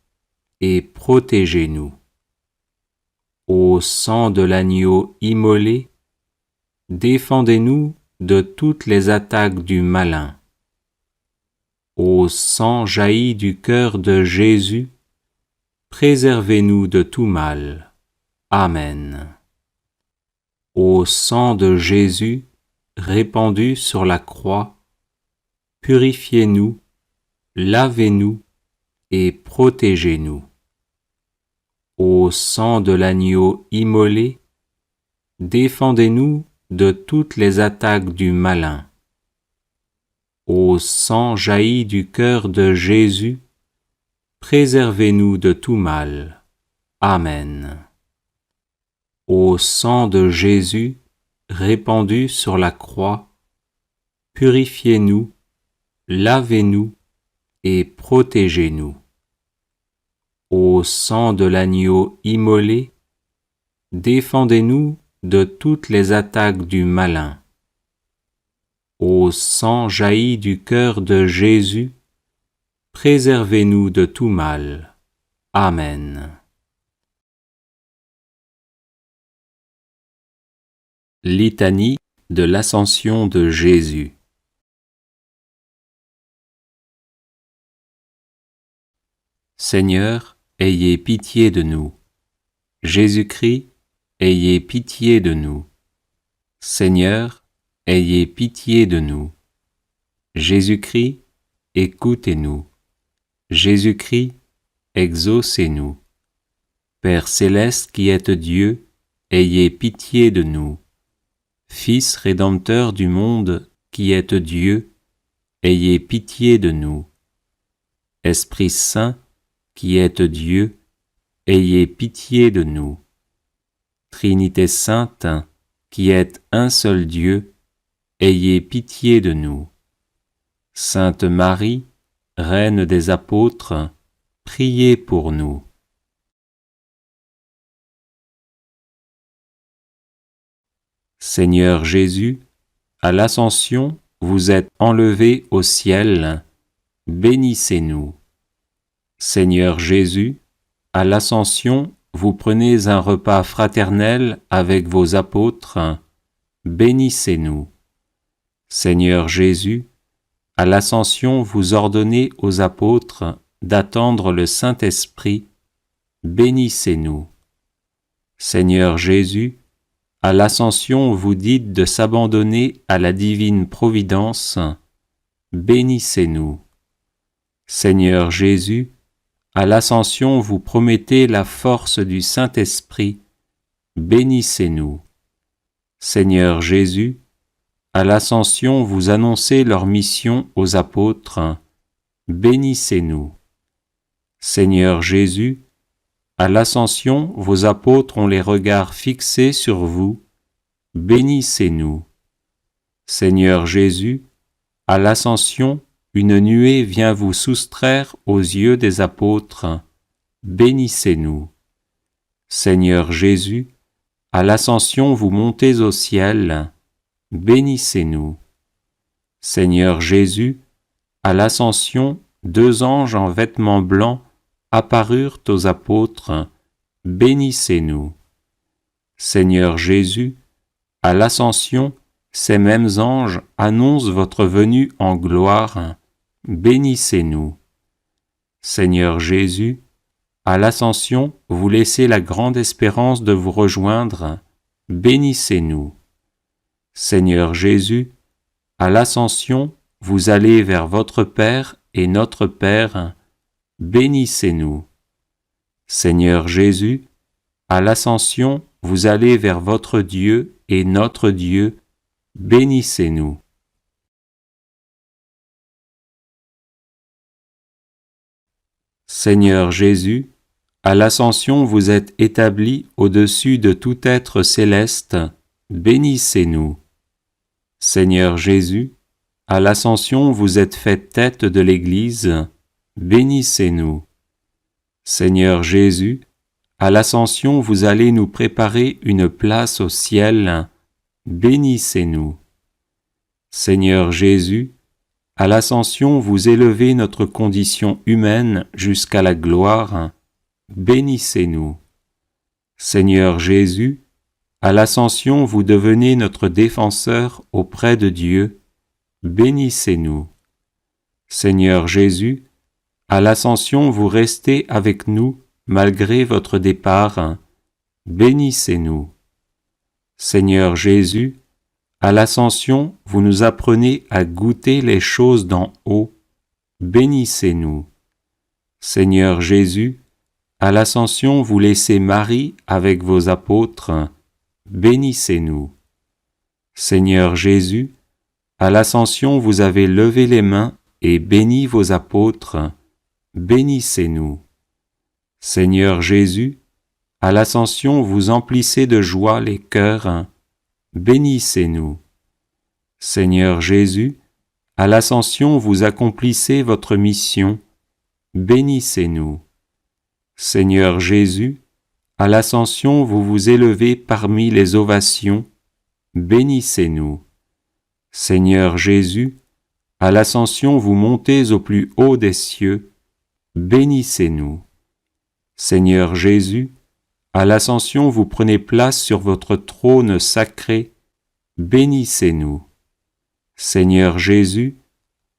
et protégez-nous. Ô sang de l'agneau immolé, défendez-nous de toutes les attaques du malin. Ô sang jailli du cœur de Jésus, préservez-nous de tout mal. Amen. Ô sang de Jésus, répandu sur la croix, purifiez-nous, lavez-nous et protégez-nous. Ô sang de l'agneau immolé, défendez-nous de toutes les attaques du malin. Ô sang jailli du cœur de Jésus, préservez-nous de tout mal. Amen. Ô sang de Jésus, répandu sur la croix, purifiez-nous, lavez-nous et protégez-nous. Ô sang de l'agneau immolé, défendez-nous de toutes les attaques du malin. Ô sang jailli du cœur de Jésus, préservez-nous de tout mal. Amen. Litanie de l'Ascension de Jésus. Seigneur, ayez pitié de nous. Jésus-Christ, ayez pitié de nous. Seigneur, ayez pitié de nous. Jésus-Christ, écoutez-nous. Jésus-Christ, exaucez-nous. Père céleste qui êtes Dieu, ayez pitié de nous. Fils rédempteur du monde qui êtes Dieu, ayez pitié de nous. Esprit Saint qui êtes Dieu, ayez pitié de nous. Trinité sainte, qui êtes un seul Dieu, ayez pitié de nous. Sainte Marie, Reine des apôtres, priez pour nous. Seigneur Jésus, à l'Ascension, vous êtes enlevé au ciel, bénissez-nous. Seigneur Jésus, à l'Ascension, vous prenez un repas fraternel avec vos apôtres, bénissez-nous. Seigneur Jésus, à l'Ascension vous ordonnez aux apôtres d'attendre le Saint-Esprit, bénissez-nous. Seigneur Jésus, à l'Ascension vous dites de s'abandonner à la divine providence, bénissez-nous. Seigneur Jésus, à l'Ascension vous promettez la force du Saint-Esprit, bénissez-nous. Seigneur Jésus, à l'Ascension vous annoncez leur mission aux apôtres, bénissez-nous. Seigneur Jésus, à l'Ascension vos apôtres ont les regards fixés sur vous, bénissez-nous. Seigneur Jésus, à l'Ascension une nuée vient vous soustraire aux yeux des apôtres, bénissez-nous. Seigneur Jésus, à l'Ascension vous montez au ciel, bénissez-nous. Seigneur Jésus, à l'Ascension, 2 anges en vêtements blancs apparurent aux apôtres, bénissez-nous. Seigneur Jésus, à l'Ascension, ces mêmes anges annoncent votre venue en gloire, bénissez-nous. Seigneur Jésus, à l'Ascension, vous laissez la grande espérance de vous rejoindre, bénissez-nous. Seigneur Jésus, à l'Ascension, vous allez vers votre Père et notre Père, bénissez-nous. Seigneur Jésus, à l'Ascension, vous allez vers votre Dieu et notre Dieu, bénissez-nous. Seigneur Jésus, à l'Ascension vous êtes établi au-dessus de tout être céleste, bénissez-nous. Seigneur Jésus, à l'Ascension vous êtes fait tête de l'Église, bénissez-nous. Seigneur Jésus, à l'Ascension vous allez nous préparer une place au ciel, bénissez-nous. Seigneur Jésus, à l'Ascension vous élevez notre condition humaine jusqu'à la gloire, bénissez-nous. Seigneur Jésus, à l'Ascension vous devenez notre défenseur auprès de Dieu, bénissez-nous. Seigneur Jésus, à l'Ascension vous restez avec nous malgré votre départ, bénissez-nous. Seigneur Jésus, à l'Ascension vous nous apprenez à goûter les choses d'en haut, bénissez-nous. Seigneur Jésus, à l'Ascension vous laissez Marie avec vos apôtres, bénissez-nous. Seigneur Jésus, à l'Ascension vous avez levé les mains et béni vos apôtres, bénissez-nous. Seigneur Jésus, à l'Ascension vous emplissez de joie les cœurs, bénissez-nous. Seigneur Jésus, à l'Ascension vous accomplissez votre mission, bénissez-nous. Seigneur Jésus, à l'Ascension vous vous élevez parmi les ovations, bénissez-nous. Seigneur Jésus, à l'Ascension vous montez au plus haut des cieux, bénissez-nous. Seigneur Jésus, à l'Ascension vous prenez place sur votre trône sacré, bénissez-nous. Seigneur Jésus,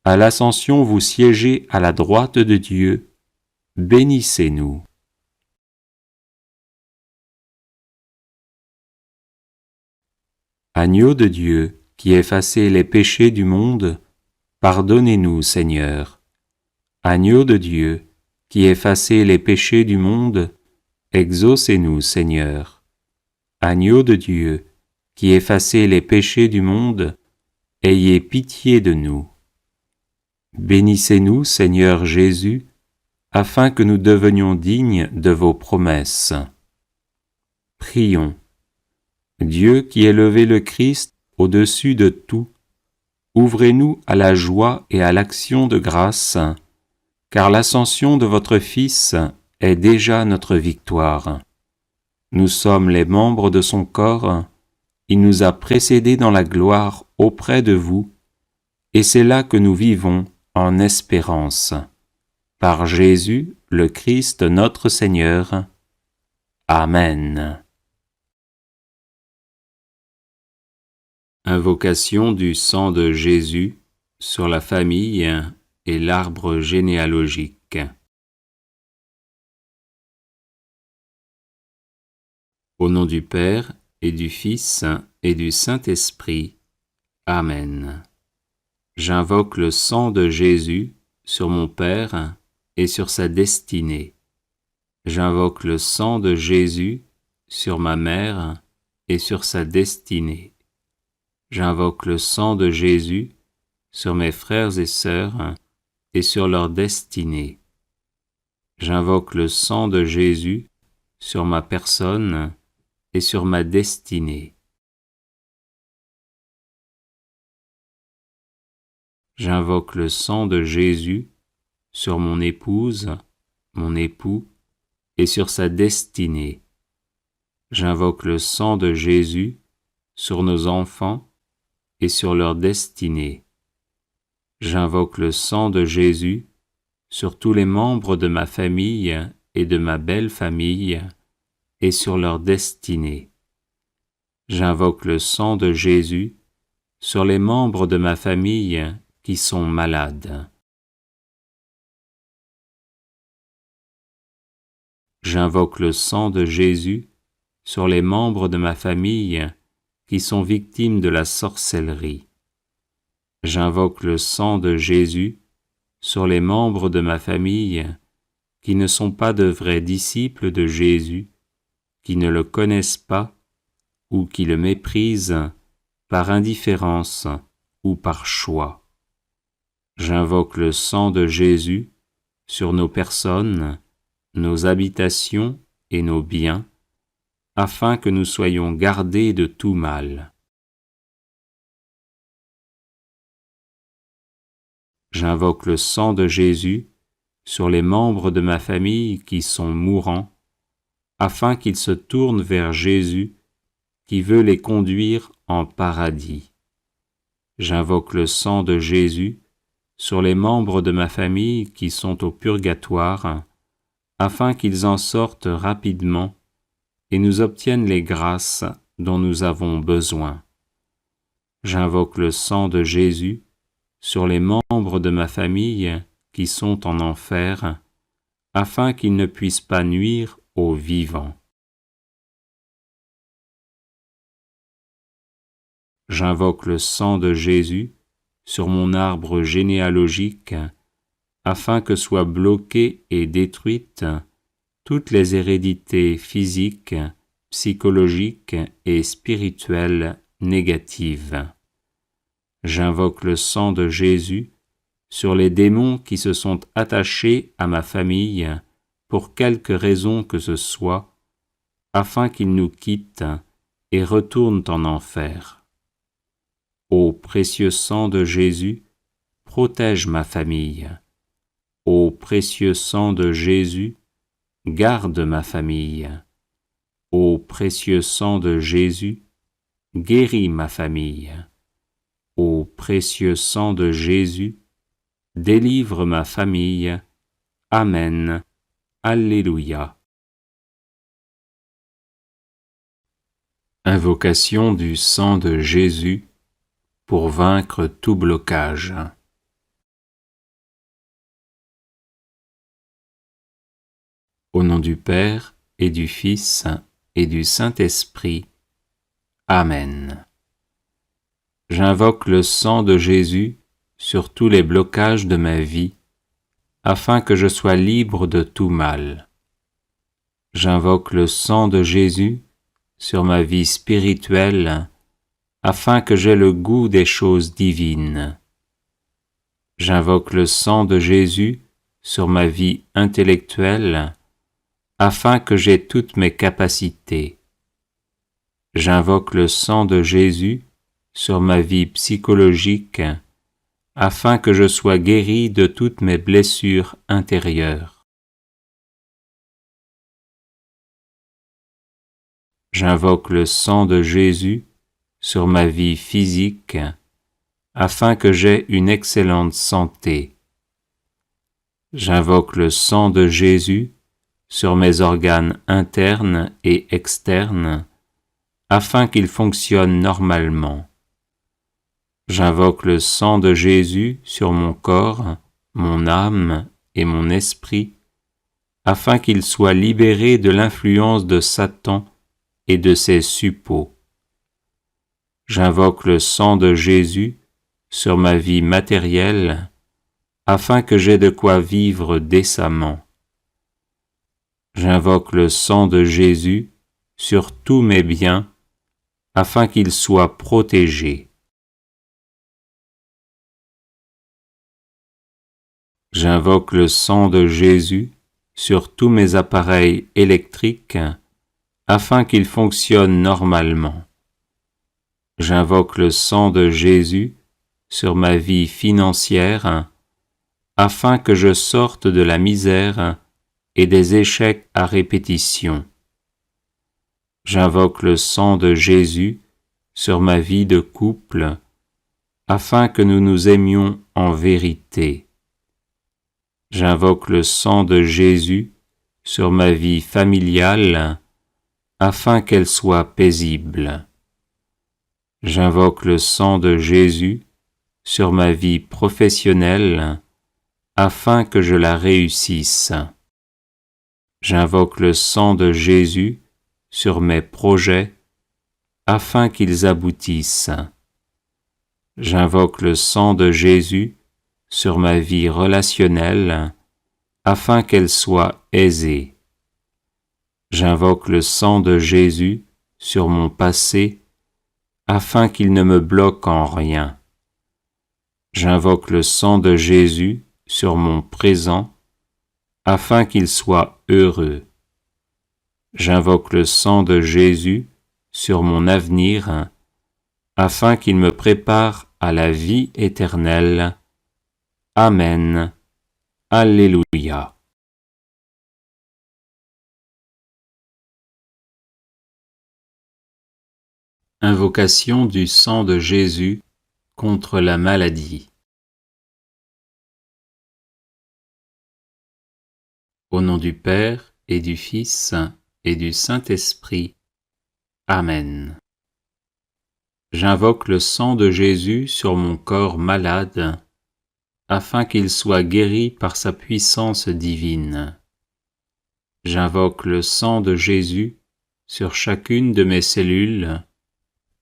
à l'Ascension vous siégez à la droite de Dieu, bénissez-nous. Agneau de Dieu, qui effacez les péchés du monde, pardonnez-nous, Seigneur. Agneau de Dieu, qui effacez les péchés du monde, exaucez-nous, Seigneur. Agneau de Dieu, qui effacez les péchés du monde, ayez pitié de nous. Bénissez-nous, Seigneur Jésus, afin que nous devenions dignes de vos promesses. Prions. Dieu qui élevez le Christ au-dessus de tout, ouvrez-nous à la joie et à l'action de grâce, car l'ascension de votre Fils est déjà notre victoire. Nous sommes les membres de son corps, il nous a précédés dans la gloire auprès de vous, et c'est là que nous vivons en espérance. Par Jésus, le Christ notre Seigneur. Amen. Invocation du sang de Jésus sur la famille et l'arbre généalogique. Au nom du Père et du Fils et du Saint-Esprit. Amen. J'invoque le sang de Jésus sur mon Père et sur sa destinée. J'invoque le sang de Jésus sur ma mère et sur sa destinée. J'invoque le sang de Jésus sur mes frères et sœurs et sur leur destinée. J'invoque le sang de Jésus sur ma personne et sur ma destinée. J'invoque le sang de Jésus sur mon épouse, mon époux, et sur sa destinée. J'invoque le sang de Jésus sur nos enfants et sur leur destinée. J'invoque le sang de Jésus sur tous les membres de ma famille et de ma belle famille et sur leur destinée. J'invoque le sang de Jésus sur les membres de ma famille qui sont malades. J'invoque le sang de Jésus sur les membres de ma famille qui sont victimes de la sorcellerie. J'invoque le sang de Jésus sur les membres de ma famille qui ne sont pas de vrais disciples de Jésus, qui ne le connaissent pas ou qui le méprisent par indifférence ou par choix. J'invoque le sang de Jésus sur nos personnes, nos habitations et nos biens, afin que nous soyons gardés de tout mal. J'invoque le sang de Jésus sur les membres de ma famille qui sont mourants, afin qu'ils se tournent vers Jésus, qui veut les conduire en paradis. J'invoque le sang de Jésus sur les membres de ma famille qui sont au purgatoire, afin qu'ils en sortent rapidement et nous obtiennent les grâces dont nous avons besoin. J'invoque le sang de Jésus sur les membres de ma famille qui sont en enfer, afin qu'ils ne puissent pas nuire aux vivants. J'invoque le sang de Jésus sur mon arbre généalogique, afin que soient bloquées et détruites toutes les hérédités physiques, psychologiques et spirituelles négatives. J'invoque le sang de Jésus sur les démons qui se sont attachés à ma famille pour quelque raison que ce soit, afin qu'ils nous quittent et retournent en enfer. Ô précieux sang de Jésus, protège ma famille. Ô précieux sang de Jésus, garde ma famille. Ô précieux sang de Jésus, guéris ma famille. Ô précieux sang de Jésus, délivre ma famille. Amen. Alléluia. Invocation du sang de Jésus pour vaincre tout blocage. Au nom du Père et du Fils et du Saint-Esprit. Amen. J'invoque le sang de Jésus sur tous les blocages de ma vie, afin que je sois libre de tout mal. J'invoque le sang de Jésus sur ma vie spirituelle, afin que j'aie le goût des choses divines. J'invoque le sang de Jésus sur ma vie intellectuelle, afin que j'aie toutes mes capacités. J'invoque le sang de Jésus sur ma vie psychologique, afin que je sois guéri de toutes mes blessures intérieures. J'invoque le sang de Jésus sur ma vie physique, afin que j'aie une excellente santé. J'invoque le sang de Jésus sur mes organes internes et externes, afin qu'ils fonctionnent normalement. J'invoque le sang de Jésus sur mon corps, mon âme et mon esprit, afin qu'ils soient libérés de l'influence de Satan et de ses suppôts. J'invoque le sang de Jésus sur ma vie matérielle, afin que j'aie de quoi vivre décemment. J'invoque le sang de Jésus sur tous mes biens, afin qu'ils soient protégés. J'invoque le sang de Jésus sur tous mes appareils électriques, afin qu'ils fonctionnent normalement. J'invoque le sang de Jésus sur ma vie financière, afin que je sorte de la misère et des échecs à répétition. J'invoque le sang de Jésus sur ma vie de couple, afin que nous nous aimions en vérité. J'invoque le sang de Jésus sur ma vie familiale, afin qu'elle soit paisible. J'invoque le sang de Jésus sur ma vie professionnelle, afin que je la réussisse. J'invoque le sang de Jésus sur mes projets, afin qu'ils aboutissent. J'invoque le sang de Jésus sur ma vie relationnelle, afin qu'elle soit aisée. J'invoque le sang de Jésus sur mon passé, afin qu'il ne me bloque en rien. J'invoque le sang de Jésus sur mon présent, afin qu'il soit heureux. J'invoque le sang de Jésus sur mon avenir, afin qu'il me prépare à la vie éternelle. Amen. Alléluia. Invocation du sang de Jésus contre la maladie. Au nom du Père et du Fils et du Saint-Esprit. Amen. J'invoque le sang de Jésus sur mon corps malade, afin qu'il soit guéri par sa puissance divine. J'invoque le sang de Jésus sur chacune de mes cellules,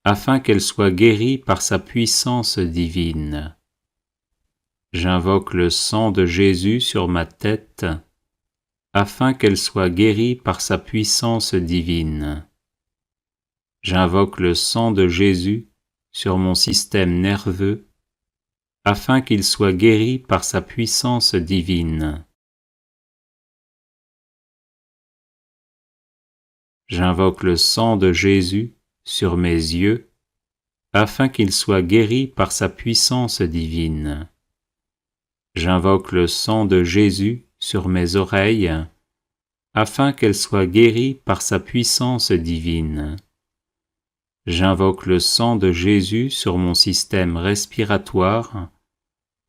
afin qu'elles soient guéries par sa puissance divine. J'invoque le sang de Jésus sur ma tête, afin qu'elle soit guérie par sa puissance divine. J'invoque le sang de Jésus sur mon système nerveux, afin qu'il soit guéri par sa puissance divine. J'invoque le sang de Jésus sur mes yeux, afin qu'ils soient guéris par sa puissance divine. J'invoque le sang de Jésus sur mes oreilles, afin qu'elles soient guéries par sa puissance divine. J'invoque le sang de Jésus sur mon système respiratoire,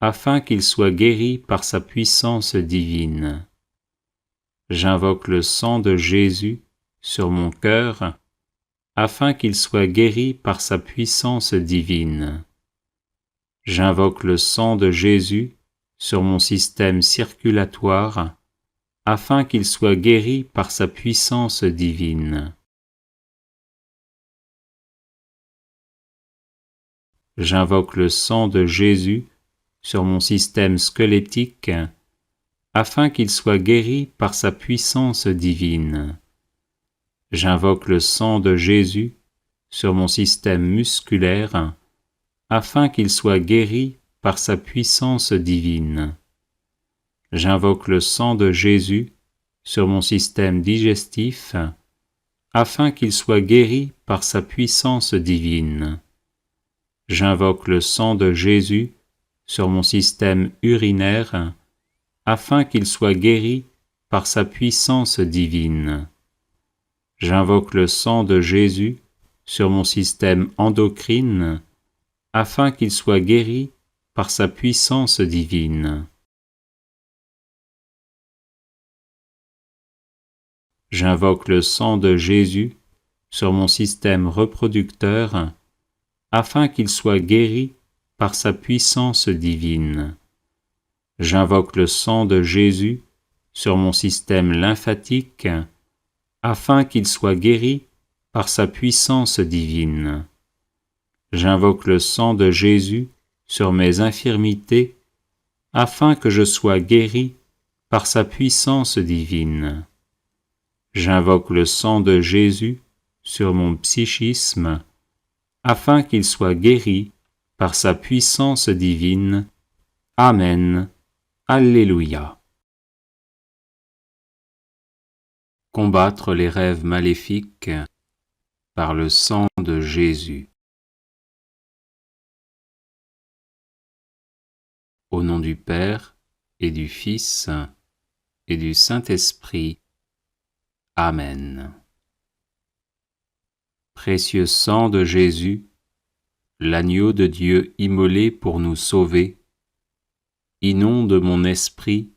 afin qu'il soit guéri par sa puissance divine. J'invoque le sang de Jésus sur mon cœur, afin qu'il soit guéri par sa puissance divine. J'invoque le sang de Jésus sur mon système circulatoire, afin qu'il soit guéri par sa puissance divine. J'invoque le sang de Jésus sur mon système squelettique, afin qu'il soit guéri par sa puissance divine. J'invoque le sang de Jésus sur mon système musculaire, afin qu'il soit guéri par sa puissance divine. J'invoque le sang de Jésus sur mon système digestif, afin qu'il soit guéri par sa puissance divine. J'invoque le sang de Jésus sur mon système urinaire, afin qu'il soit guéri par sa puissance divine. J'invoque le sang de Jésus sur mon système endocrine, afin qu'il soit guéri par sa puissance divine. J'invoque le sang de Jésus sur mon système reproducteur, afin qu'il soit guéri par sa puissance divine. J'invoque le sang de Jésus sur mon système lymphatique, afin qu'il soit guéri par sa puissance divine. J'invoque le sang de Jésus sur mes infirmités, afin que je sois guéri par sa puissance divine. J'invoque le sang de Jésus sur mon psychisme, afin qu'il soit guéri par sa puissance divine. Amen. Alléluia. Combattre les rêves maléfiques par le sang de Jésus. Au nom du Père et du Fils et du Saint-Esprit. Amen. Précieux sang de Jésus, l'agneau de Dieu immolé pour nous sauver, inonde mon esprit,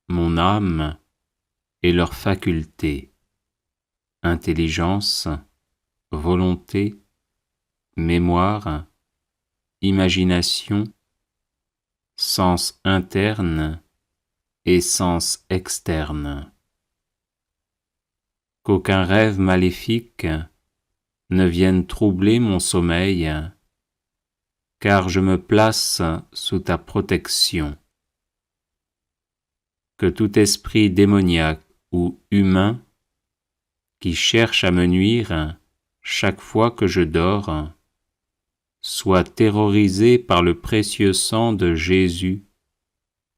mon âme et leurs facultés, intelligence, volonté, mémoire, imagination, sens interne et sens externe. Qu'aucun rêve maléfique ne vienne troubler mon sommeil, car je me place sous ta protection. Que tout esprit démoniaque ou humain qui cherche à me nuire chaque fois que je dors soit terrorisé par le précieux sang de Jésus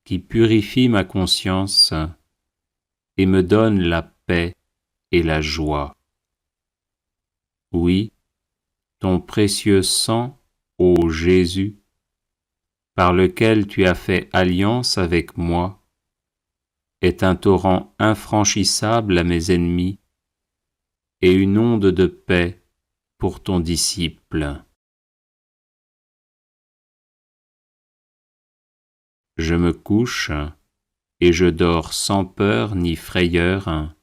qui purifie ma conscience et me donne la paix et la joie. Oui, ton précieux sang, ô Jésus, par lequel tu as fait alliance avec moi, est un torrent infranchissable à mes ennemis et une onde de paix pour ton disciple. Je me couche et je dors sans peur ni frayeur,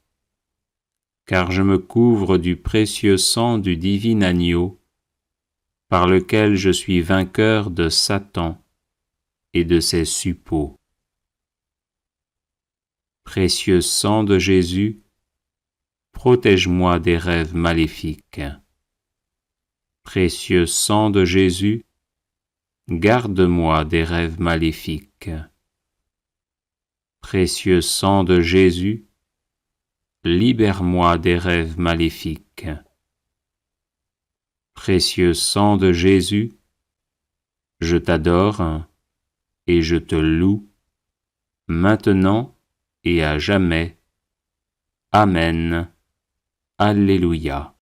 car je me couvre du précieux sang du divin agneau, par lequel je suis vainqueur de Satan et de ses suppôts. Précieux sang de Jésus, protège-moi des rêves maléfiques. Précieux sang de Jésus, garde-moi des rêves maléfiques. Précieux sang de Jésus, libère-moi des rêves maléfiques. Précieux sang de Jésus, je t'adore et je te loue, maintenant et à jamais. Amen. Alléluia.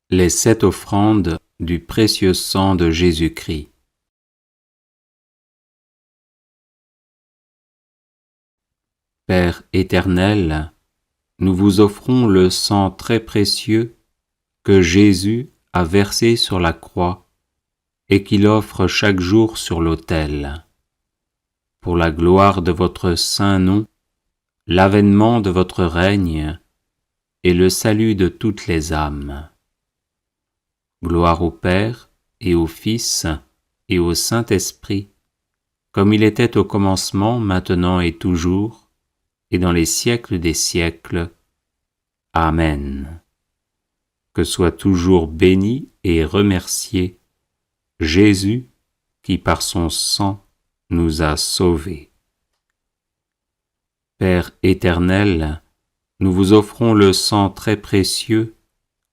Les 7 offrandes du précieux sang de Jésus-Christ. Père éternel, nous vous offrons le sang très précieux que Jésus a versé sur la croix et qu'il offre chaque jour sur l'autel. Pour la gloire de votre saint nom, l'avènement de votre règne et le salut de toutes les âmes. Gloire au Père et au Fils et au Saint-Esprit, comme il était au commencement, maintenant et toujours, et dans les siècles des siècles. Amen. Que soit toujours béni et remercié Jésus qui par son sang nous a sauvés. Père éternel, nous vous offrons le sang très précieux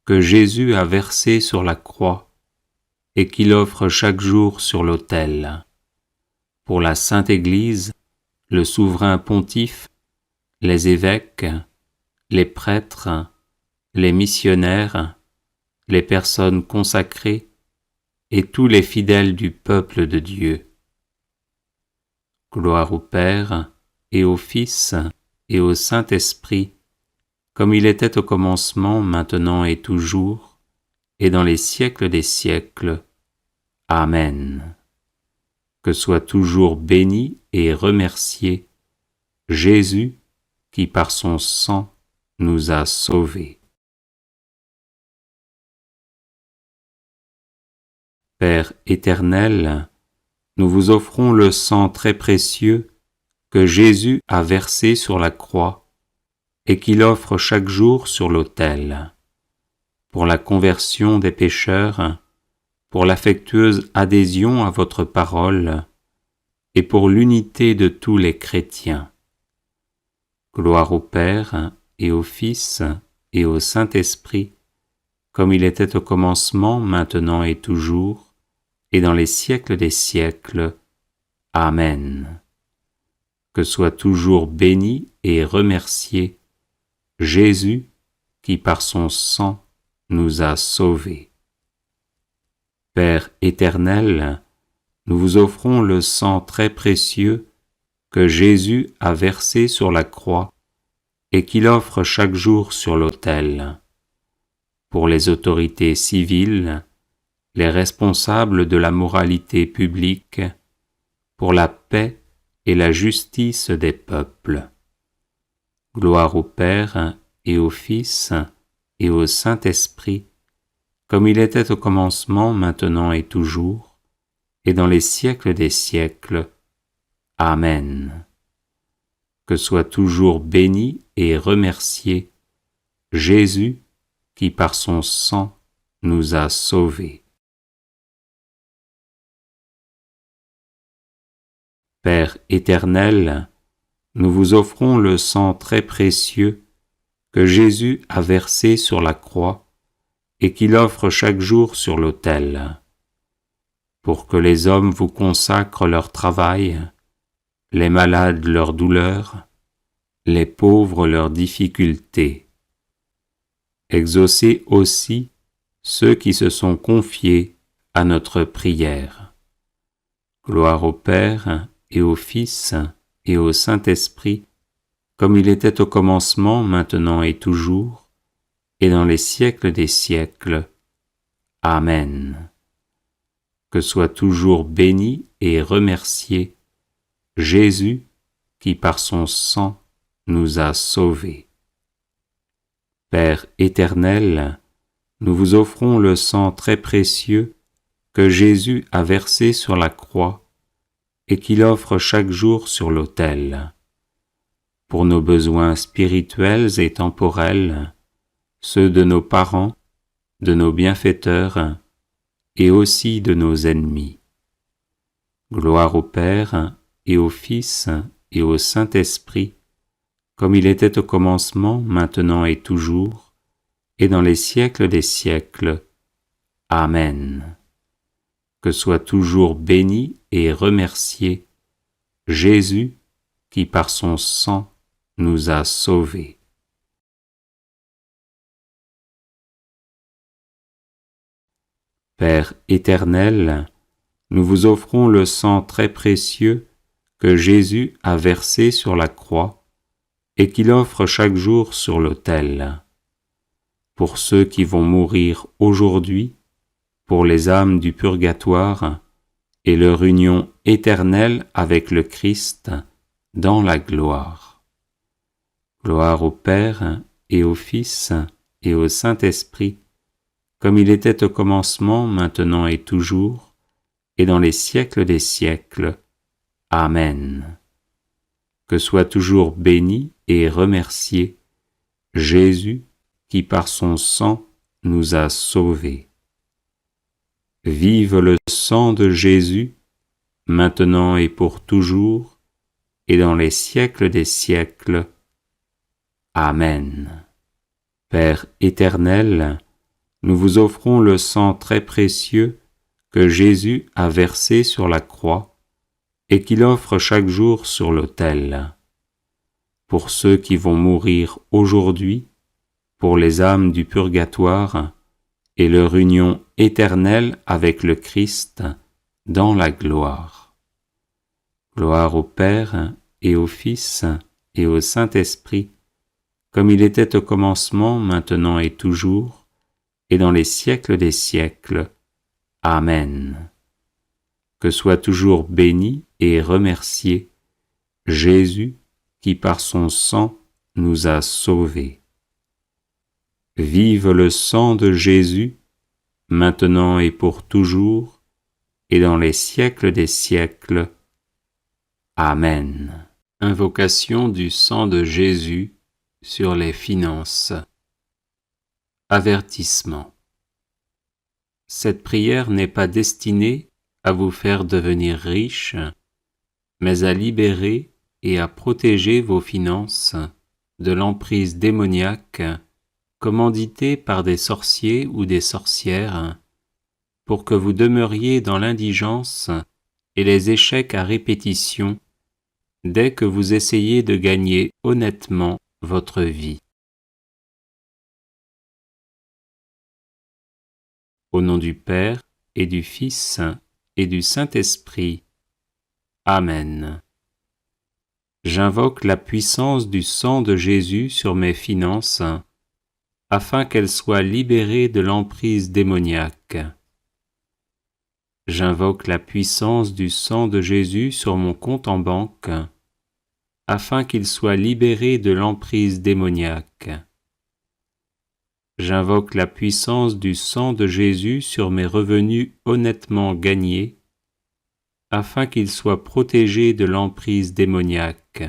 que Jésus a versé sur la croix et qu'il offre chaque jour sur l'autel. Pour la Sainte Église, le souverain pontife, les évêques, les prêtres, les missionnaires, les personnes consacrées et tous les fidèles du peuple de Dieu. Gloire au Père et au Fils et au Saint-Esprit, comme il était au commencement, maintenant et toujours, et dans les siècles des siècles. Amen. Que soit toujours béni et remercié Jésus qui par son sang nous a sauvés. Père éternel, nous vous offrons le sang très précieux que Jésus a versé sur la croix et qu'il offre chaque jour sur l'autel, pour la conversion des pécheurs, pour l'affectueuse adhésion à votre parole et pour l'unité de tous les chrétiens. Gloire au Père et au Fils et au Saint-Esprit, comme il était au commencement, maintenant et toujours, et dans les siècles des siècles. Amen. Que soit toujours béni et remercié Jésus qui par son sang nous a sauvés. Père éternel, nous vous offrons le sang très précieux que Jésus a versé sur la croix et qu'il offre chaque jour sur l'autel, pour les autorités civiles, les responsables de la moralité publique, pour la paix et la justice des peuples. Gloire au Père et au Fils et au Saint-Esprit, comme il était au commencement, maintenant et toujours, et dans les siècles des siècles. Amen. Que soit toujours béni et remercié Jésus qui par son sang nous a sauvés. Père éternel, nous vous offrons le sang très précieux que Jésus a versé sur la croix et qu'il offre chaque jour sur l'autel, pour que les hommes vous consacrent leur travail, les malades leurs douleurs, les pauvres leurs difficultés. Exaucez aussi ceux qui se sont confiés à notre prière. Gloire au Père et au Fils et au Saint-Esprit, comme il était au commencement, maintenant et toujours, et dans les siècles des siècles. Amen. Que soit toujours béni et remercié Jésus qui par son sang nous a sauvés. Père éternel, nous vous offrons le sang très précieux que Jésus a versé sur la croix et qu'il offre chaque jour sur l'autel, pour nos besoins spirituels et temporels, ceux de nos parents, de nos bienfaiteurs et aussi de nos ennemis. Gloire au Père et au Fils et au Saint-Esprit, comme il était au commencement, maintenant et toujours, et dans les siècles des siècles. Amen. Que soit toujours béni et remercié Jésus qui par son sang nous a sauvés. Père éternel, nous vous offrons le sang très précieux que Jésus a versé sur la croix et qu'il offre chaque jour sur l'autel, pour ceux qui vont mourir aujourd'hui, pour les âmes du purgatoire et leur union éternelle avec le Christ dans la gloire. Gloire au Père et au Fils et au Saint-Esprit, comme il était au commencement, maintenant et toujours, et dans les siècles des siècles. Amen. Que soit toujours béni et remercié Jésus qui par son sang nous a sauvés. Vive le sang de Jésus, maintenant et pour toujours, et dans les siècles des siècles. Amen. Père éternel, nous vous offrons le sang très précieux que Jésus a versé sur la croix et qu'il offre chaque jour sur l'autel, pour ceux qui vont mourir aujourd'hui, pour les âmes du purgatoire et leur union éternelle avec le Christ dans la gloire. Gloire au Père et au Fils et au Saint-Esprit, comme il était au commencement, maintenant et toujours, et dans les siècles des siècles. Amen. Que soit toujours béni et remercié Jésus qui par son sang nous a sauvés. Vive le sang de Jésus, maintenant et pour toujours, et dans les siècles des siècles. Amen. Invocation du sang de Jésus sur les finances. Avertissement. Cette prière n'est pas destinée à vous faire devenir riche, mais à libérer et à protéger vos finances de l'emprise démoniaque commanditée par des sorciers ou des sorcières pour que vous demeuriez dans l'indigence et les échecs à répétition dès que vous essayez de gagner honnêtement votre vie. Au nom du Père et du Fils et du Saint-Esprit. Amen. J'invoque la puissance du sang de Jésus sur mes finances, afin qu'elles soient libérées de l'emprise démoniaque. J'invoque la puissance du sang de Jésus sur mon compte en banque, afin qu'il soit libéré de l'emprise démoniaque. J'invoque la puissance du sang de Jésus sur mes revenus honnêtement gagnés, afin qu'ils soient protégés de l'emprise démoniaque.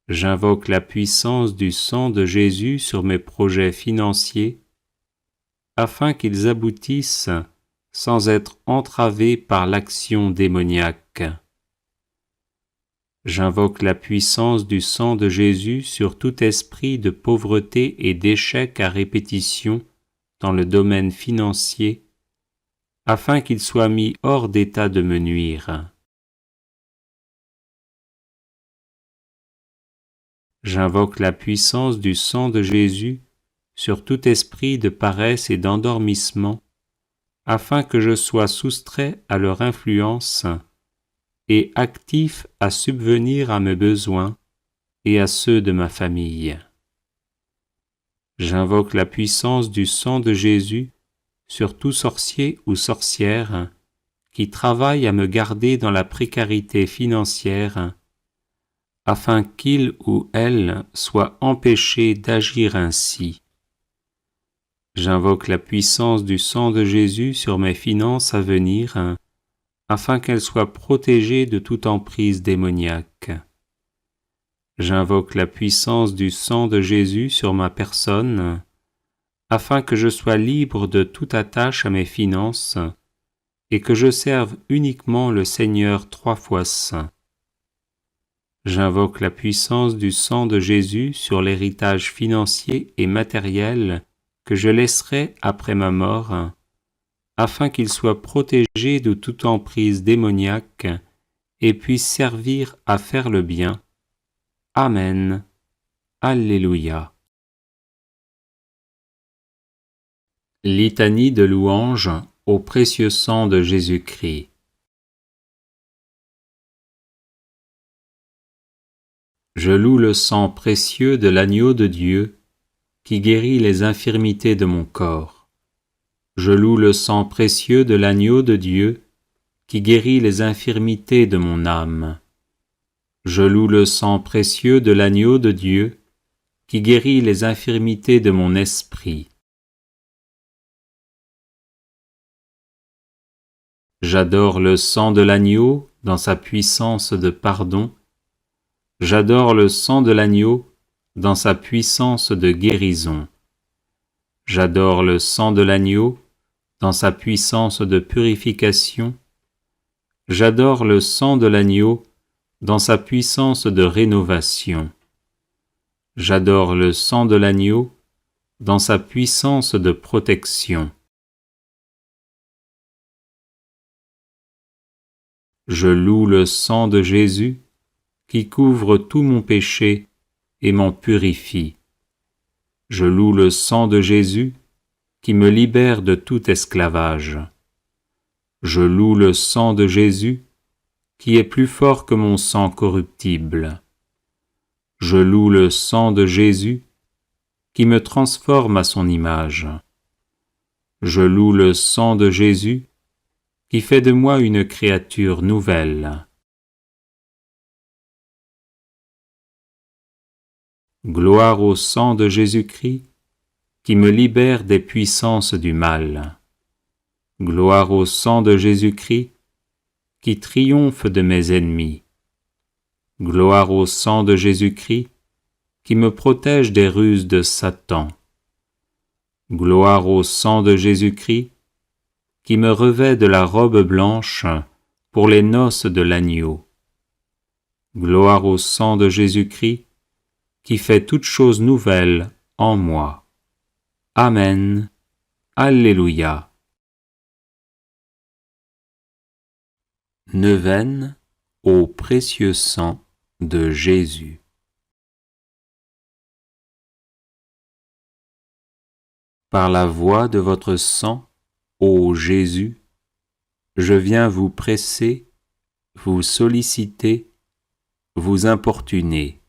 J'invoque la puissance du sang de Jésus sur mes projets financiers, afin qu'ils aboutissent sans être entravés par l'action démoniaque. J'invoque la puissance du sang de Jésus sur tout esprit de pauvreté et d'échec à répétition dans le domaine financier, afin qu'il soit mis hors d'état de me nuire. J'invoque la puissance du sang de Jésus sur tout esprit de paresse et d'endormissement, afin que je sois soustrait à leur influence et actif à subvenir à mes besoins et à ceux de ma famille. J'invoque la puissance du sang de Jésus sur tout sorcier ou sorcière qui travaille à me garder dans la précarité financière, afin qu'il ou elle soit empêché d'agir ainsi. J'invoque la puissance du sang de Jésus sur mes finances à venir, afin qu'elles soient protégées de toute emprise démoniaque. J'invoque la puissance du sang de Jésus sur ma personne, afin que je sois libre de toute attache à mes finances et que je serve uniquement le Seigneur 3 fois saint. J'invoque la puissance du sang de Jésus sur l'héritage financier et matériel que je laisserai après ma mort, afin qu'il soit protégé de toute emprise démoniaque et puisse servir à faire le bien. Amen. Alléluia. Litanie de louange au précieux sang de Jésus-Christ. Je loue le sang précieux de l'agneau de Dieu qui guérit les infirmités de mon corps. Je loue le sang précieux de l'agneau de Dieu qui guérit les infirmités de mon âme. Je loue le sang précieux de l'agneau de Dieu qui guérit les infirmités de mon esprit. J'adore le sang de l'agneau dans sa puissance de pardon. J'adore le sang de l'agneau dans sa puissance de guérison. J'adore le sang de l'agneau dans sa puissance de purification. J'adore le sang de l'agneau dans sa puissance de rénovation. J'adore le sang de l'agneau dans sa puissance de protection. Je loue le sang de Jésus qui couvre tout mon péché et m'en purifie. Je loue le sang de Jésus qui me libère de tout esclavage. Je loue le sang de Jésus qui est plus fort que mon sang corruptible. Je loue le sang de Jésus qui me transforme à son image. Je loue le sang de Jésus qui fait de moi une créature nouvelle. Gloire au sang de Jésus-Christ qui me libère des puissances du mal. Gloire au sang de Jésus-Christ, qui triomphe de mes ennemis. Gloire au sang de Jésus-Christ, qui me protège des ruses de Satan. Gloire au sang de Jésus-Christ, qui me revêt de la robe blanche pour les noces de l'agneau. Gloire au sang de Jésus-Christ, qui fait toutes choses nouvelles en moi. Amen. Alléluia. Neuvaine au précieux sang de Jésus. Par la voie de votre sang, ô Jésus, je viens vous presser, vous solliciter, vous importuner.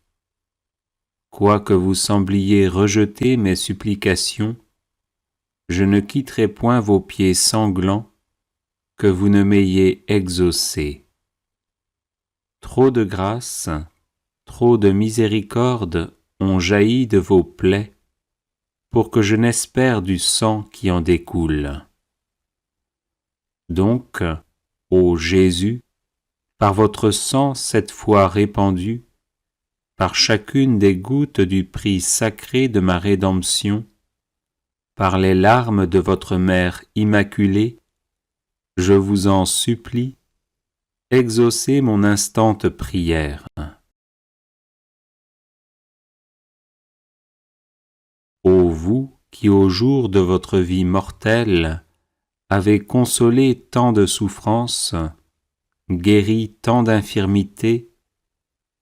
Quoique vous sembliez rejeter mes supplications, je ne quitterai point vos pieds sanglants, que vous ne m'ayez exaucé. Trop de grâce, trop de miséricorde ont jailli de vos plaies, pour que je n'espère du sang qui en découle. Donc, ô Jésus, par votre sang cette fois répandu, par chacune des gouttes du prix sacré de ma rédemption, par les larmes de votre Mère immaculée, je vous en supplie, exaucez mon instante prière. Ô vous qui au jour de votre vie mortelle avez consolé tant de souffrances, guéri tant d'infirmités,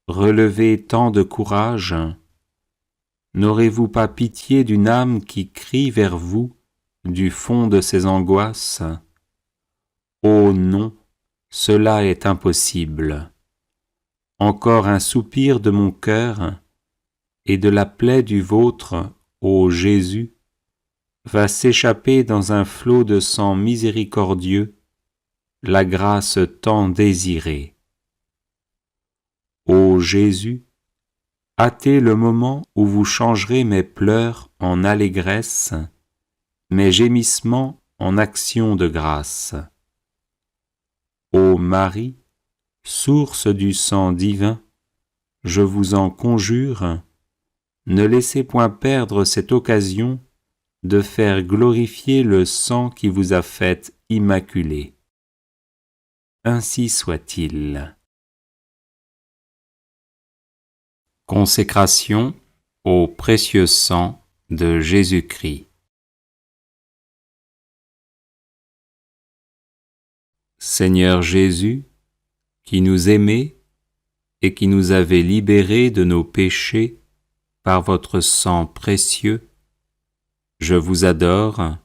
relevé tant de courage, n'aurez-vous pas pitié d'une âme qui crie vers vous du fond de ses angoisses? Oh non, cela est impossible. Encore un soupir de mon cœur et de la plaie du vôtre, ô Jésus, va s'échapper dans un flot de sang miséricordieux, la grâce tant désirée. Ô Jésus, hâtez le moment où vous changerez mes pleurs en allégresse, mes gémissements en actions de grâce. Ô Marie, source du sang divin, je vous en conjure, ne laissez point perdre cette occasion de faire glorifier le sang qui vous a faite immaculée. Ainsi soit-il. Consécration au précieux sang de Jésus-Christ. Seigneur Jésus, qui nous aimez et qui nous avez libérés de nos péchés par votre sang précieux, je vous adore,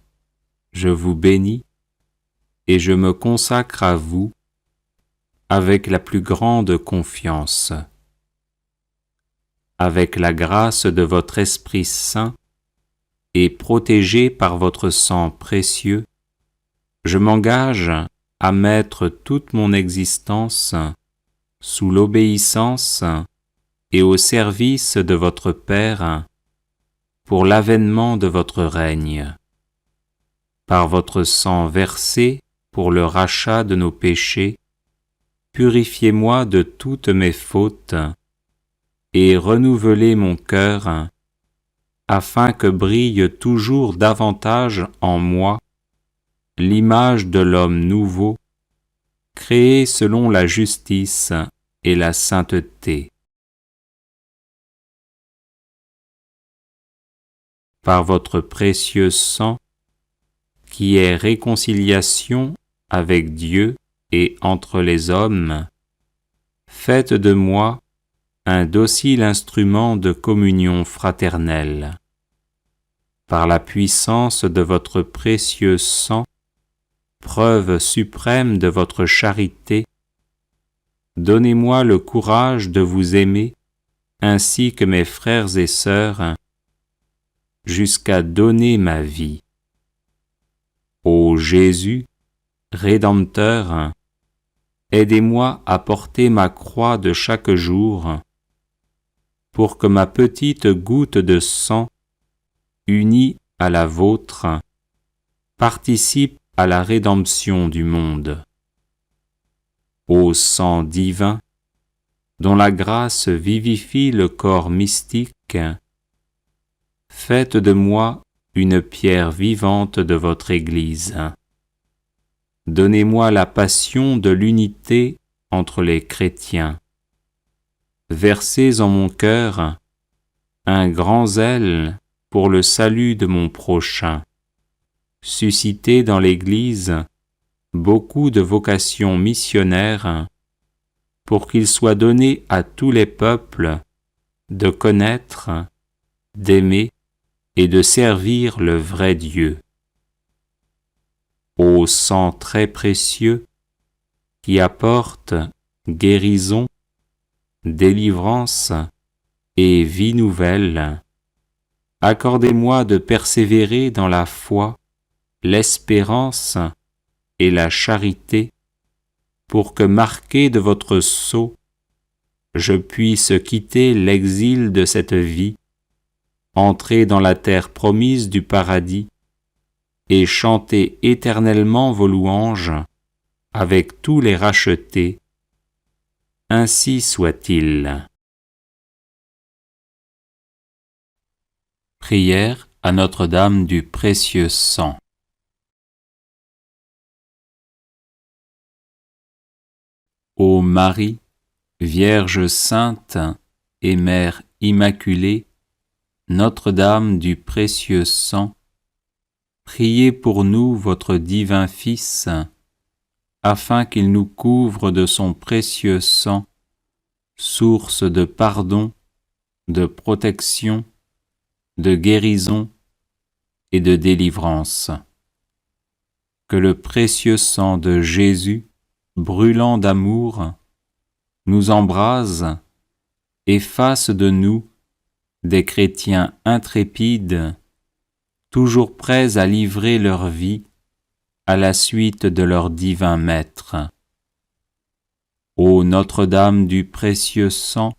je vous bénis et je me consacre à vous avec la plus grande confiance. Avec la grâce de votre Esprit Saint et protégé par votre sang précieux, je m'engage à mettre toute mon existence sous l'obéissance et au service de votre Père pour l'avènement de votre règne. Par votre sang versé pour le rachat de nos péchés, purifiez-moi de toutes mes fautes et renouvelez mon cœur afin que brille toujours davantage en moi l'image de l'homme nouveau, créé selon la justice et la sainteté. Par votre précieux sang, qui est réconciliation avec Dieu et entre les hommes, faites de moi un docile instrument de communion fraternelle. Par la puissance de votre précieux sang, preuve suprême de votre charité, donnez-moi le courage de vous aimer, ainsi que mes frères et sœurs, jusqu'à donner ma vie. Ô Jésus, Rédempteur, aidez-moi à porter ma croix de chaque jour, pour que ma petite goutte de sang, unie à la vôtre, participe à la rédemption du monde. Ô sang divin, dont la grâce vivifie le corps mystique, faites de moi une pierre vivante de votre Église. Donnez-moi la passion de l'unité entre les chrétiens. Versez en mon cœur un grand zèle pour le salut de mon prochain. Suscitez dans l'Église beaucoup de vocations missionnaires pour qu'il soit donné à tous les peuples de connaître, d'aimer et de servir le vrai Dieu. Ô sang très précieux qui apporte guérison, délivrance et vie nouvelle, accordez-moi de persévérer dans la foi, l'espérance et la charité, pour que, marqué de votre sceau, je puisse quitter l'exil de cette vie, entrer dans la terre promise du paradis et chanter éternellement vos louanges avec tous les rachetés. Ainsi soit-il. Prière à Notre-Dame du précieux sang. Ô Marie, Vierge sainte et Mère immaculée, Notre-Dame du précieux sang, priez pour nous votre divin Fils, afin qu'il nous couvre de son précieux sang, source de pardon, de protection, de guérison et de délivrance. Que le précieux sang de Jésus, brûlant d'amour, nous embrase et fasse de nous des chrétiens intrépides, toujours prêts à livrer leur vie à la suite de leur divin Maître. Ô Notre-Dame du précieux sang,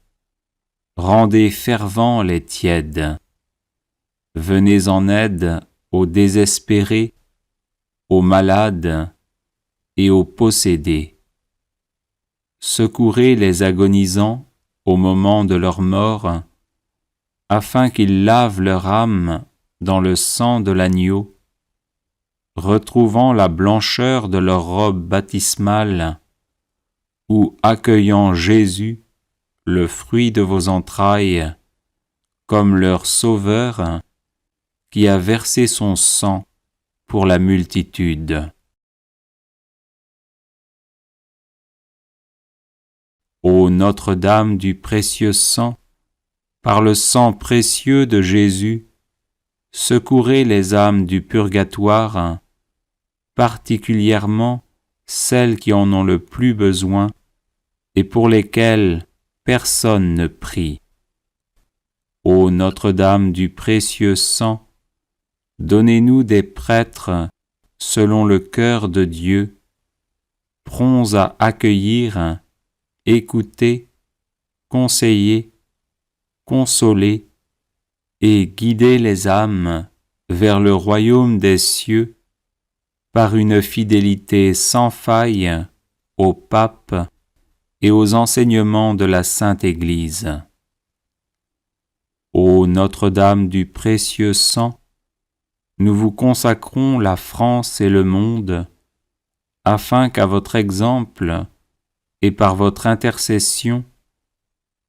rendez fervents les tièdes. Venez en aide aux désespérés, aux malades et aux possédés. Secourez les agonisants au moment de leur mort, afin qu'ils lavent leur âme dans le sang de l'agneau, retrouvant la blancheur de leur robe baptismale, ou accueillant Jésus, le fruit de vos entrailles, comme leur Sauveur, qui a versé son sang pour la multitude. Ô Notre-Dame du précieux sang, par le sang précieux de Jésus, secourez les âmes du purgatoire, particulièrement celles qui en ont le plus besoin et pour lesquelles personne ne prie. Ô Notre-Dame du précieux sang, donnez-nous des prêtres selon le cœur de Dieu, prompts à accueillir, écouter, conseiller, consoler et guider les âmes vers le royaume des cieux par une fidélité sans faille au pape et aux enseignements de la Sainte Église. Ô Notre-Dame du précieux sang, nous vous consacrons la France et le monde, afin qu'à votre exemple et par votre intercession,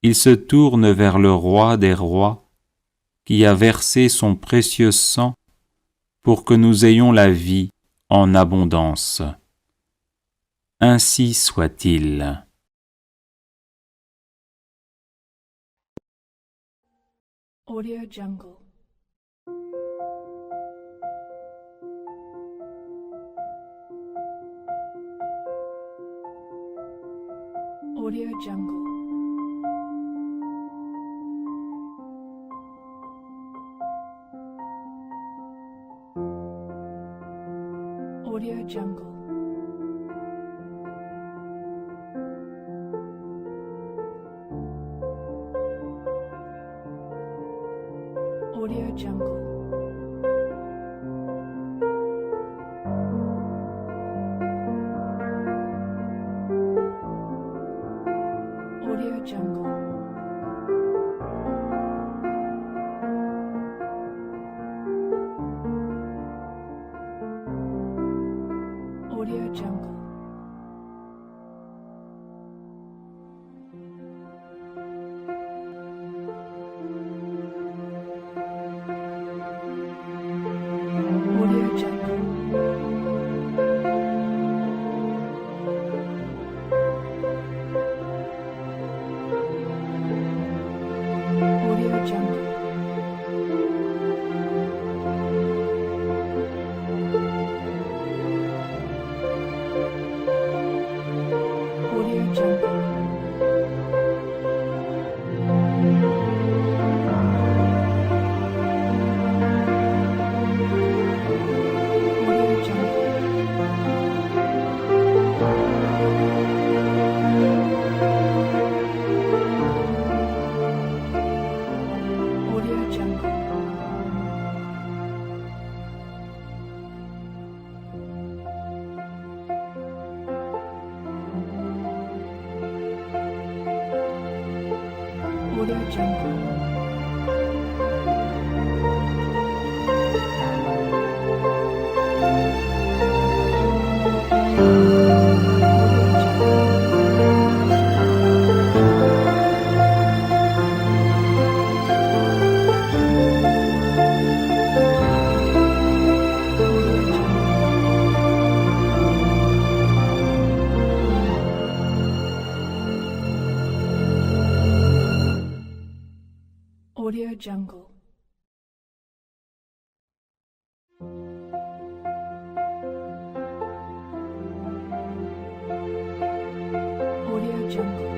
il se tourne vers le Roi des rois, qui a versé son précieux sang pour que nous ayons la vie en abondance. Ainsi soit-il. Audio Jungle. Audio Jungle. Audio Jungle. Audio Jungle. Audio Jungle. Audio Jungle. Audio Jungle.